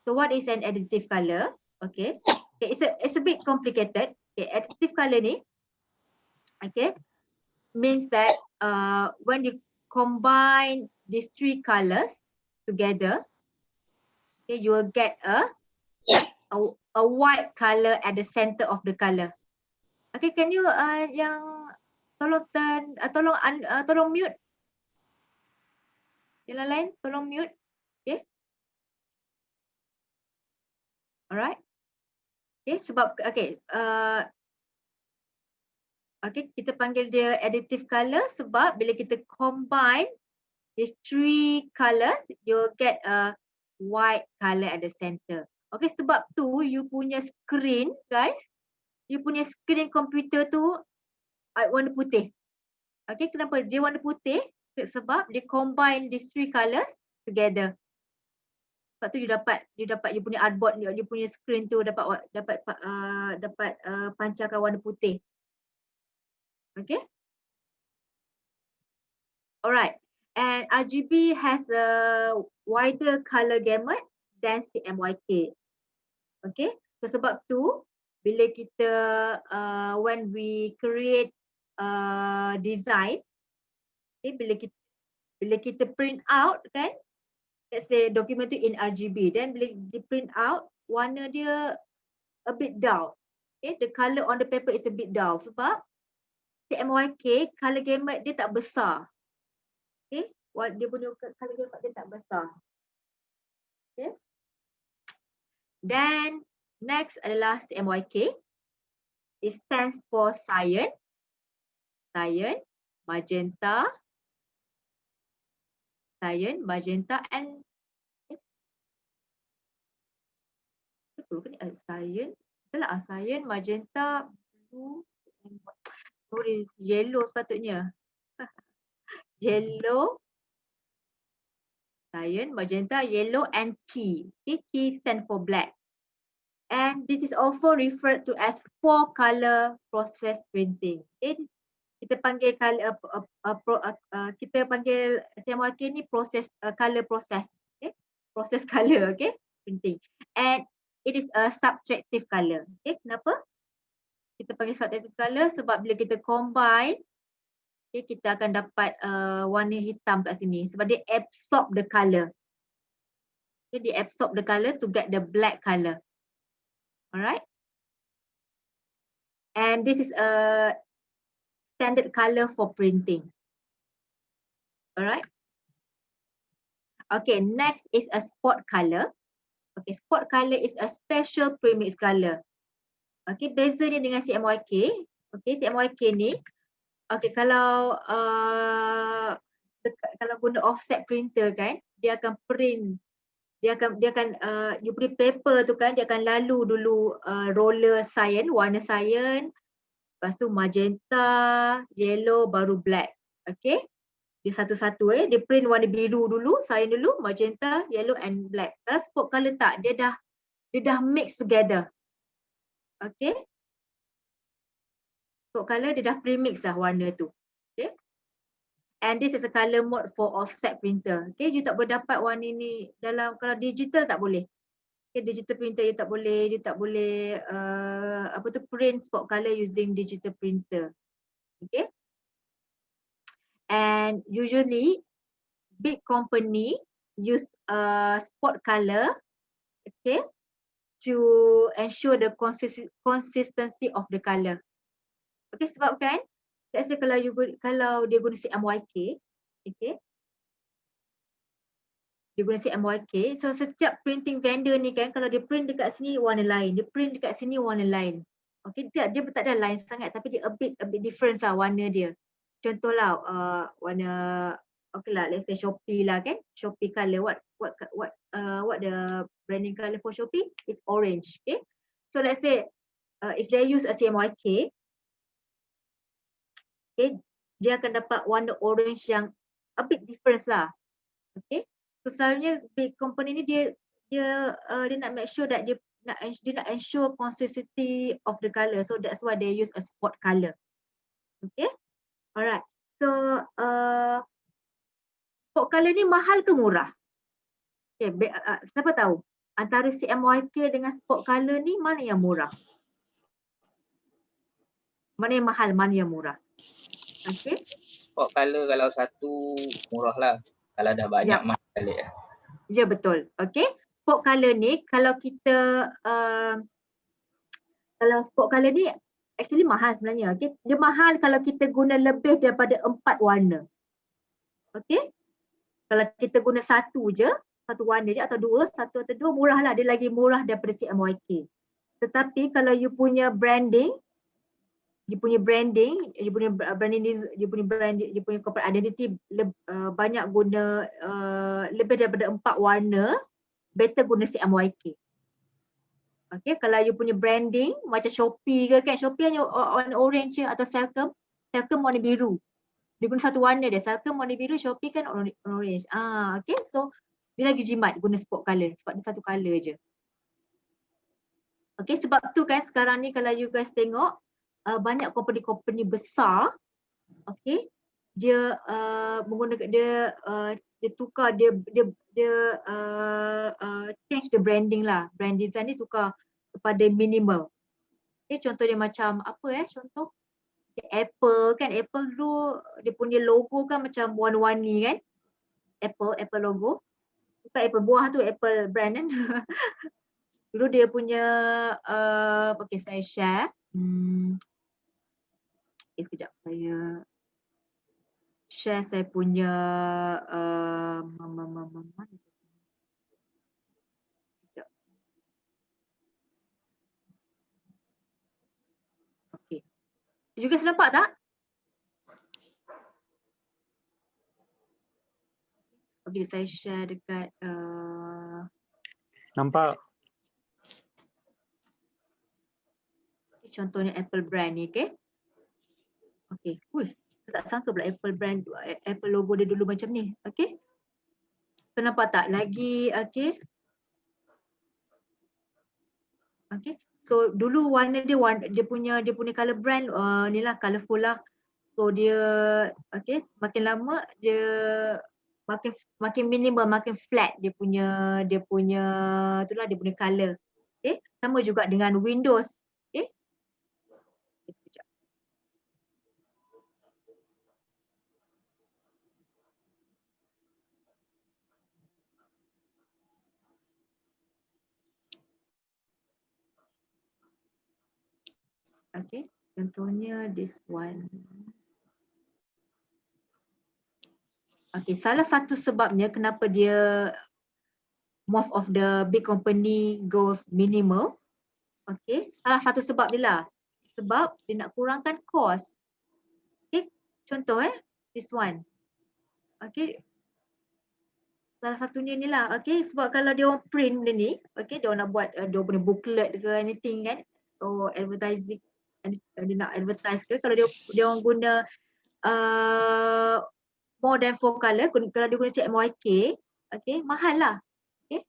So what is an additive color? Okay, it's a bit complicated. Okay, additive color ni, okay, means that when you combine these three colors together, okay, you will get a white color at the center of the color. Okay, can you yang tolong mute. Yang lain tolong mute. Okay. Alright. Okay, sebab okay, kita panggil dia additive color sebab bila kita combine these 3 colors, you'll get a white color at the center. Okay, sebab tu you punya screen, guys, you punya screen komputer tu warna putih. Okay, kenapa dia warna putih? Sebab dia combine these 3 colors together. Sebab tu dia dapat you punya artboard, dia punya screen tu dapat pancarkan warna putih. Okay. Alright. And RGB has a wider color gamut than CMYK. Okay. So sebab tu bila kita when we create design, okay, bila kita print out kan, let's say document tu in RGB, then bila di print out warna dia a bit dull. Okay, the color on the paper is a bit dull sebab CMYK color gamut dia tak besar. Okay, dia punya color gamut dia tak besar. Okay. Then next adalah CMYK. It stands for cyan, magenta, and betul ke ni? Cyan, betul lah, cyan, magenta, blue, yellow sepatutnya. Yellow, cyan, magenta, yellow, and key. Okay, key stand for black. And this is also referred to as 4-color process printing. Okay, kita panggil kita panggil CMYK ni color process. Okay, process color, okay, printing. And it is a subtractive color. Okay, kenapa? Kita panggil subtractive color sebab bila kita combine, okay, kita akan dapat warna hitam kat sini sebab dia absorb the color. Okay, dia absorb the color to get the black color. Alright. And this is a standard color for printing. Alright. Okay, next is a spot color. Okay, spot color is a special premix color. Okay, beza dia dengan CMYK. Okay, CMYK ni, okay, kalau guna offset printer kan, dia akan print, dia akan you punya paper tu kan, dia akan lalu dulu roller cyan, warna cyan, lepas tu magenta, yellow, baru black. Okay, dia satu-satu dia print warna biru dulu, cyan dulu, magenta, yellow and black. Kalau spot color tak, dia dah mix together. Okay, spot color dia dah premix dah warna tu. Okay, and this is a color mode for offset printer. Okay, you tak boleh dapat warna ni dalam, kalau digital tak boleh. Okay, digital printer you tak boleh print spot color using digital printer. Okay, and usually big company use spot color, okay, to ensure the consistency of the color. Okay, sebab kan, let's say kalau dia guna CMYK, okay, dia guna CMYK, so setiap printing vendor ni kan, kalau dia print dekat sini warna lain, dia print dekat sini warna lain. Okay, dia tak ada lain sangat tapi dia a bit different lah warna dia. Contohlah warna, okay lah, let's say Shopee lah kan, Shopee color, what the branding color for Shopee is orange. Okay, so let's say if they use a CMYK, okay, dia akan dapat warna orange yang a bit different lah. Okay, so selalunya big company ni dia nak make sure that dia nak ensure consistency of the color, so that's why they use a spot color. Okay, alright. So spot color ni mahal ke murah? Okay, siapa tahu antara CMYK dengan spot color ni mana yang murah? Mana yang mahal, mana yang murah? Okay. Spot color kalau satu murah lah. Kalau dah banyak mahal balik lah. Ya, betul. Okay. Spot color ni kalau kita kalau spot color ni actually mahal sebenarnya. Okay? Dia mahal kalau kita guna lebih daripada 4 warna. Okay? Kalau kita guna satu warna je atau satu atau dua, murah lah. Dia lagi murah daripada CMYK. Tetapi kalau you punya branding, dia punya corporate identity banyak guna lebih daripada 4 warna, better guna CMYK. Okay, kalau you punya branding macam Shopee ke kan, Shopee hanya warna orange je, atau Selcom warna biru. Dia guna satu warna dia, Selcom warna biru, Shopee kan orange. Okay, so dia lagi jimat guna sport colour sebab dia satu colour je. Okay, sebab tu kan sekarang ni kalau you guys tengok banyak company-company besar, okay, dia menggunakan dia tukar change the branding lah. Brand design ni tukar kepada minimal. Okay, contoh dia macam apa contoh Apple kan, Apple dulu dia punya logo kan macam warna-warni kan. Apple logo. Bukan Apple buah tu, Apple brand kan. Dulu dia punya okay, saya share. Sekejap saya share saya punya sekejap. Okay. You guys nampak tak? Okay, saya share dekat Nampak. contohnya Apple brand ni, okay? Okay, saya tak sangka pula Apple brand, Apple logo dia dulu macam ni, okay? So nampak tak? Lagi, okay? Okay, so dulu warna dia punya color brand ni lah, colourful lah. So dia, okay, makin lama dia makin minimal, makin flat dia punya itulah dia punya color. Okay, sama juga dengan Windows. Okay. Sekejap. Okay, contohnya this one. Okay, salah satu sebabnya kenapa dia most of the big company goes minimal. Okay, salah satu sebab dia lah. Sebab dia nak kurangkan kos. Okay, contoh this one. Okay, salah satunya ni lah. Okay, sebab kalau dia orang print benda ni, okay, dia orang nak buat dia punya booklet ke anything kan, or advertising, dia nak advertise ke, kalau dia orang guna more than 4 colour, kalau dia guna CMYK, okay, mahal lah. Okay,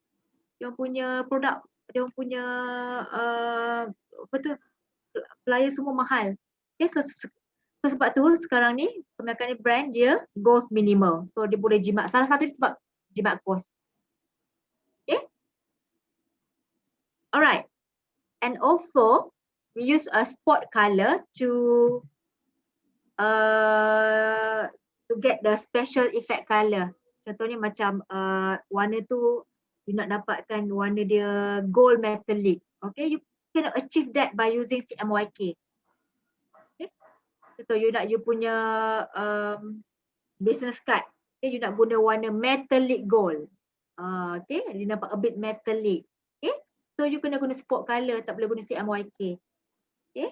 dia orang punya produk, dia orang punya flyer semua mahal. Okay, so sebab tu sekarang ni kebanyakan brand dia goes minimal. So dia boleh jimat. Salah satu sebab jimat kos. Okay. Alright. And also we use a spot color to get the special effect color. Contohnya macam warna tu you nak dapatkan warna dia gold metallic. Okay, you can achieve that by using CMYK. Okay. So you punya business card, okay, you nak guna warna metallic gold. Okay, dia nampak a bit metallic. Okay, so you kena guna spot color, tak boleh guna CMYK. Okay,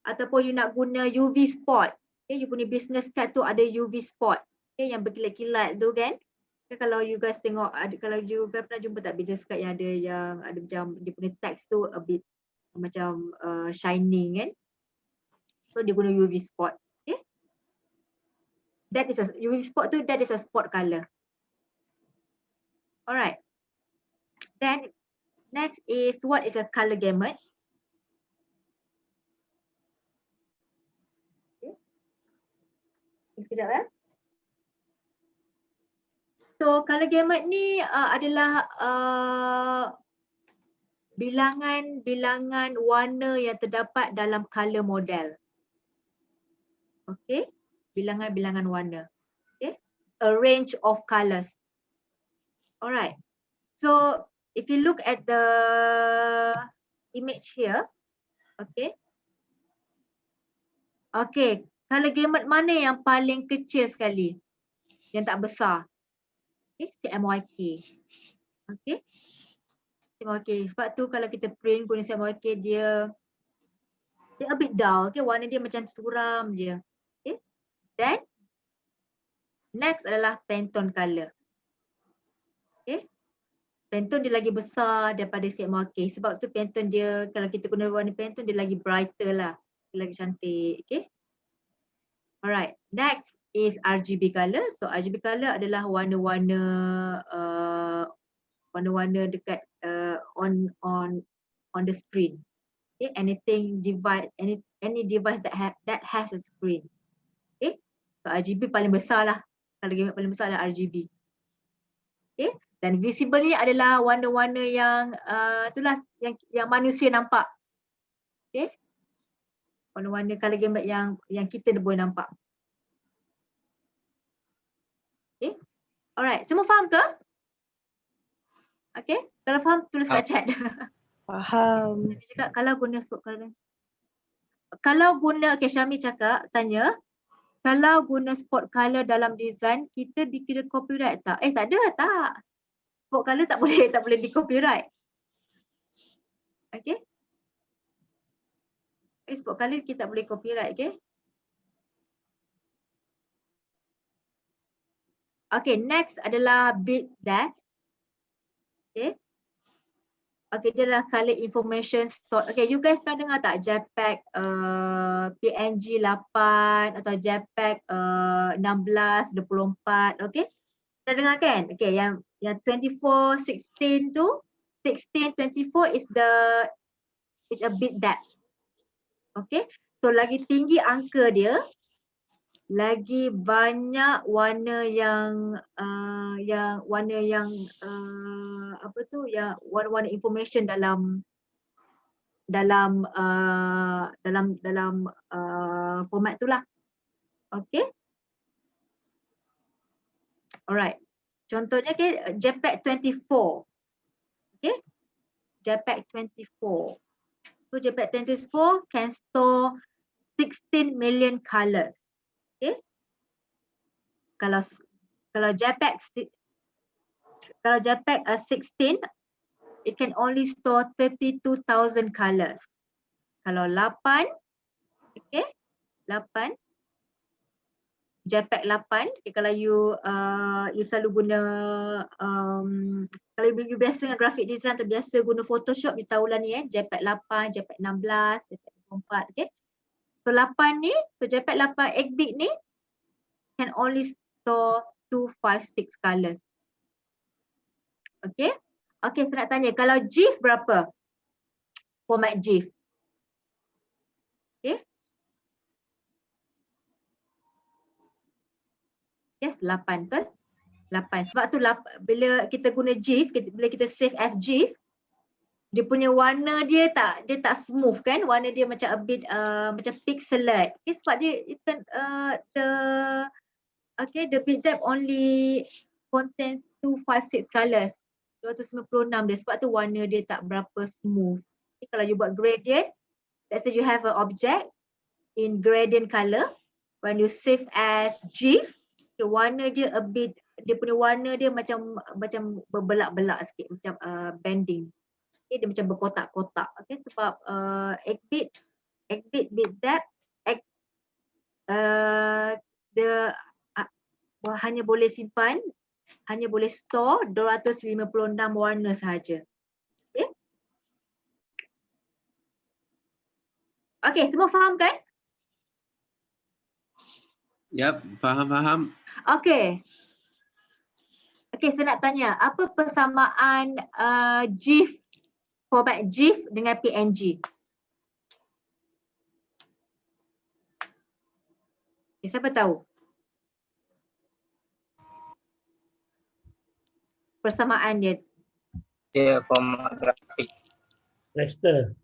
ataupun you nak guna UV spot. Okay, you punya business card tu ada UV spot, okay, yang berkilat-kilat tu kan. Okay, kalau you guys tengok, kalau you guys pernah jumpa tak business card yang ada macam dia punya text tu a bit macam shining kan. So dia guna UV spot. Okay, that is a UV spot tu, that is a spot color. Alright. Then next is what is a color gamut? Okay. Sekejap . So color gamut ni adalah bilangan warna yang terdapat dalam color model. Okay, bilangan warna. Okay, a range of colors. Alright. So if you look at the image here, okay, Okay, color gamut mana yang paling kecil sekali? Yang tak besar. Okay, CMYK. Okay. CMYK. Sebab tu kalau kita print guna CMYK dia a bit dull. Okay, warna dia macam suram je. Okay. Then next adalah Pantone color. Okay. Pantone dia lagi besar daripada CMYK. Sebab tu Pantone dia, kalau kita guna warna Pantone dia lagi brighter lah. Dia lagi cantik. Okay. Alright. Next is RGB color. So RGB color adalah warna-warna warna-warna dekat on the screen. Okay. Anything device, any device that has a screen. Okay. So RGB paling besar lah. Kalau gamut paling besar adalah RGB. Okay. Dan visible ni adalah warna-warna yang itulah yang manusia nampak. Okay. Warna-warna color gamut yang kita boleh nampak. Okay. Alright, semua faham ke? Okay, kalau faham tulis kat chat. Faham. Syami cakap kalau guna spot color. Kalau guna, okay Syami cakap, tanya. Kalau guna spot color dalam design, kita dikira copyright tak? Tak ada, tak. Spot color tak boleh di copyright. Okay. Spot color kita tak boleh copyright, okay. Okay, next adalah bit depth. Okay. Okay, dia adalah color information stored. Okay, you guys pernah dengar tak JPEG PNG 8 atau JPEG 16, 24, okay? Pernah dengar kan? Okay, yang 24, 16 tu, 16, 24 is a bit depth. Okay, so lagi tinggi angka dia, lagi banyak warna yang warna-warna information dalam format tu lah. Okay. Alright. Contohnya okay, JPEG 24. Okay. JPEG 24. So JPEG 24 can store 16 million colors. Okay. Kalau JPEG 16, it can only store 32,000 colors. Kalau 8, okay, 8, JPEG 8, okay, kalau you selalu guna, kalau you biasa dengan graphic design atau biasa guna Photoshop, you tahulah ni JPEG 8, JPEG 16, JPEG 24, okay. So 8 ni, so JPEG 8 8-bit ni can only store 256 colors. Okay. Okay, saya nak tanya, kalau GIF berapa? Format GIF. Okay. Yes, 8 betul? 8. Sebab tu bila kita guna GIF, bila kita save as GIF, dia punya warna dia tak smooth kan? Warna dia macam a bit macam pixelate. Okay, sebab dia the bit depth only contains 256 colors. 296 dia, sebab tu warna dia tak berapa smooth. Okay, kalau you buat gradient, let's say you have an object in gradient color, when you save as GIF, okay, warna dia a bit, dia punya warna dia macam berbelak-belak sikit, macam bending. Okay, dia macam berkotak-kotak. Okay, sebab 8-bit bit depth dia hanya boleh simpan, hanya boleh store 256 warna sahaja. Okay. Okay, semua faham kan? Yap, faham. Okay. Okay, saya nak tanya, apa persamaan GIF, format GIF dengan PNG? Okay, siapa tahu? Persamaan dia. Dia format grafik. Raster.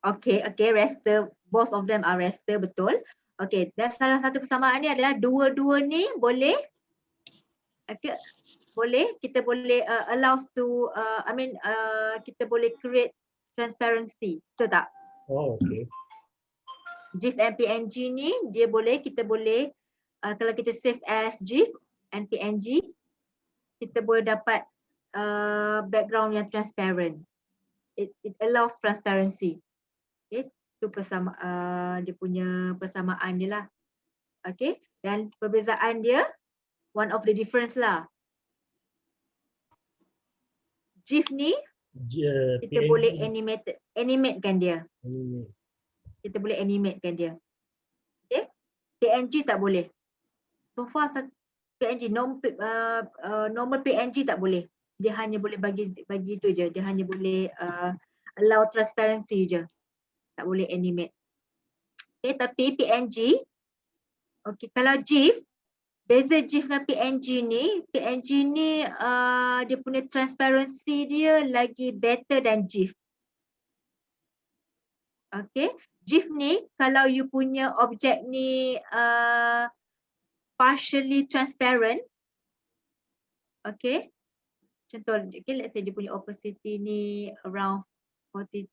Okay, raster. Both of them are raster, betul. Okay, dan salah satu persamaan ni adalah dua-dua ni boleh, okay, kita boleh allows to, kita boleh create transparency, betul tak? Oh, okay. GIF and PNG ni dia boleh, kita boleh kalau kita save as GIF and PNG, kita boleh dapat background yang transparent. It allows transparency. Okay, itu dia punya persamaan dia lah. Okay, dan perbezaan dia, one of the difference lah. GIF ni kita boleh animatekan dia. Kita boleh animatekan dia. Okay, PNG tak boleh. So far PNG normal PNG tak boleh. Dia hanya boleh bagi itu je. Dia hanya boleh allow transparency je. Tak boleh animate. Okay, tapi PNG, okay, kalau GIF, beza GIF dengan PNG ni dia punya transparency dia lagi better than GIF. Okay, GIF ni kalau you punya objek ni partially transparent, okay, contoh, okay, let's say dia punya opacity ni around 42%.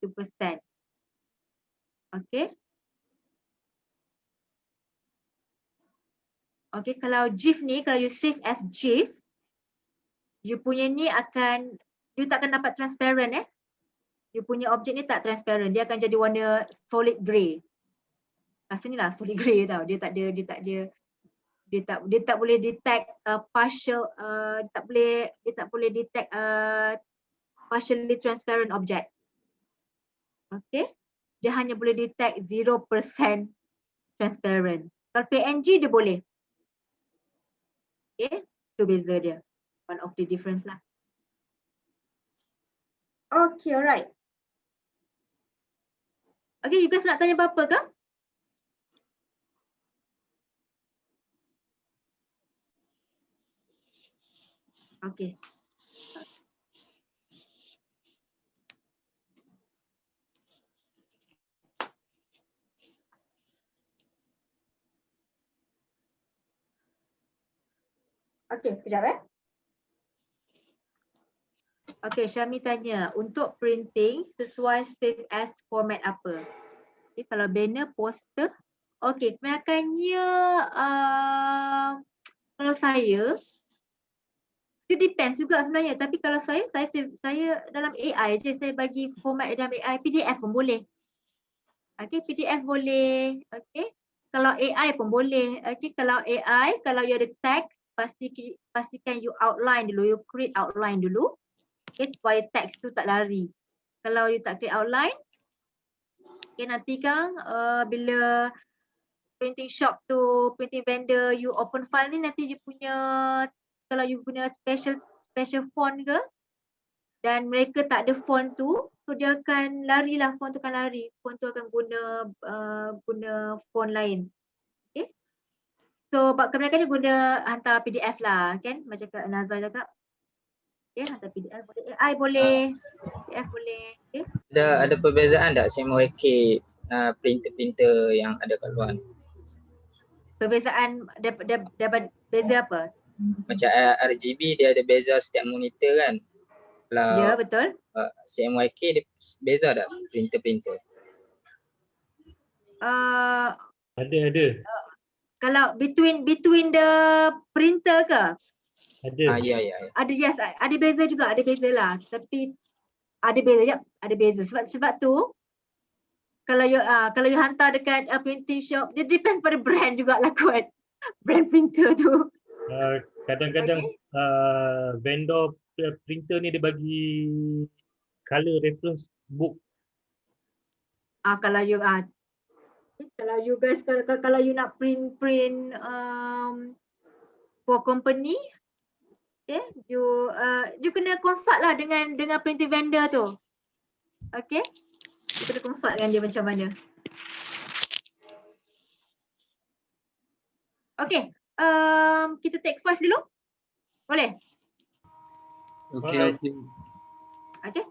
Okay. Okay, kalau GIF ni, kalau you save as GIF, you punya ni you tak akan dapat transparent You punya objek ni tak transparent, dia akan jadi warna solid grey. Rasanya lah solid grey tau, dia tak boleh detect partial, dia tak boleh detect partially transparent object. Okay, dia hanya boleh detect 0% transparent. Kalau PNG dia boleh. Okay, itu beza dia. One of the difference lah. Okay, alright. Okay, you guys nak tanya apa-apa ke? Okay. Okay, sekejap Okay, Syami tanya, untuk printing sesuai save as format apa? Okay, kalau banner, poster. Okay, kebanyakannya kalau saya, it depends juga sebenarnya. Tapi kalau saya dalam AI je, saya bagi format dalam AI, PDF pun boleh. Okay, PDF boleh. Okay, kalau AI pun boleh. Okay, kalau AI, kalau you ada text, pastikan you outline dulu, you create outline dulu. Okay, supaya teks tu tak lari. Kalau you tak create outline, okay, nanti kan bila printing shop tu, printing vendor, you open file ni nanti dia punya, kalau you punya special font ke, dan mereka tak ada font tu, so dia akan lari lah, font tu akan lari. Font tu akan guna font lain. Okay. So kebanyakan dia guna hantar PDF lah kan, macam Kak Nazar cakap. Okay, hantar PDF boleh, AI boleh, PDF boleh. Okay. Ada perbezaan tak CMYK printer-printer yang ada kat luar? Perbezaan dapat beza apa? Macam RGB dia ada beza setiap monitor kan? Kalau Ya, betul. CMYK dia beza tak printer-printer? Ada. Kalau between the printer ke? Ada. Ya. Ada, yes, ada beza juga, ada beza lah. Tapi ada beza. Sebab tu kalau you hantar dekat printing shop, dia depends pada brand jugalah kot. Brand printer tu. Kadang-kadang vendor printer ni dia bagi color reference book. Kalau you guys kalau you nak print for company, okay, you kena consult lah dengan printing vendor tu. Okay, you kena consult dengan dia macam mana. Okay, kita take 5 dulu. Boleh? Okay. Okay.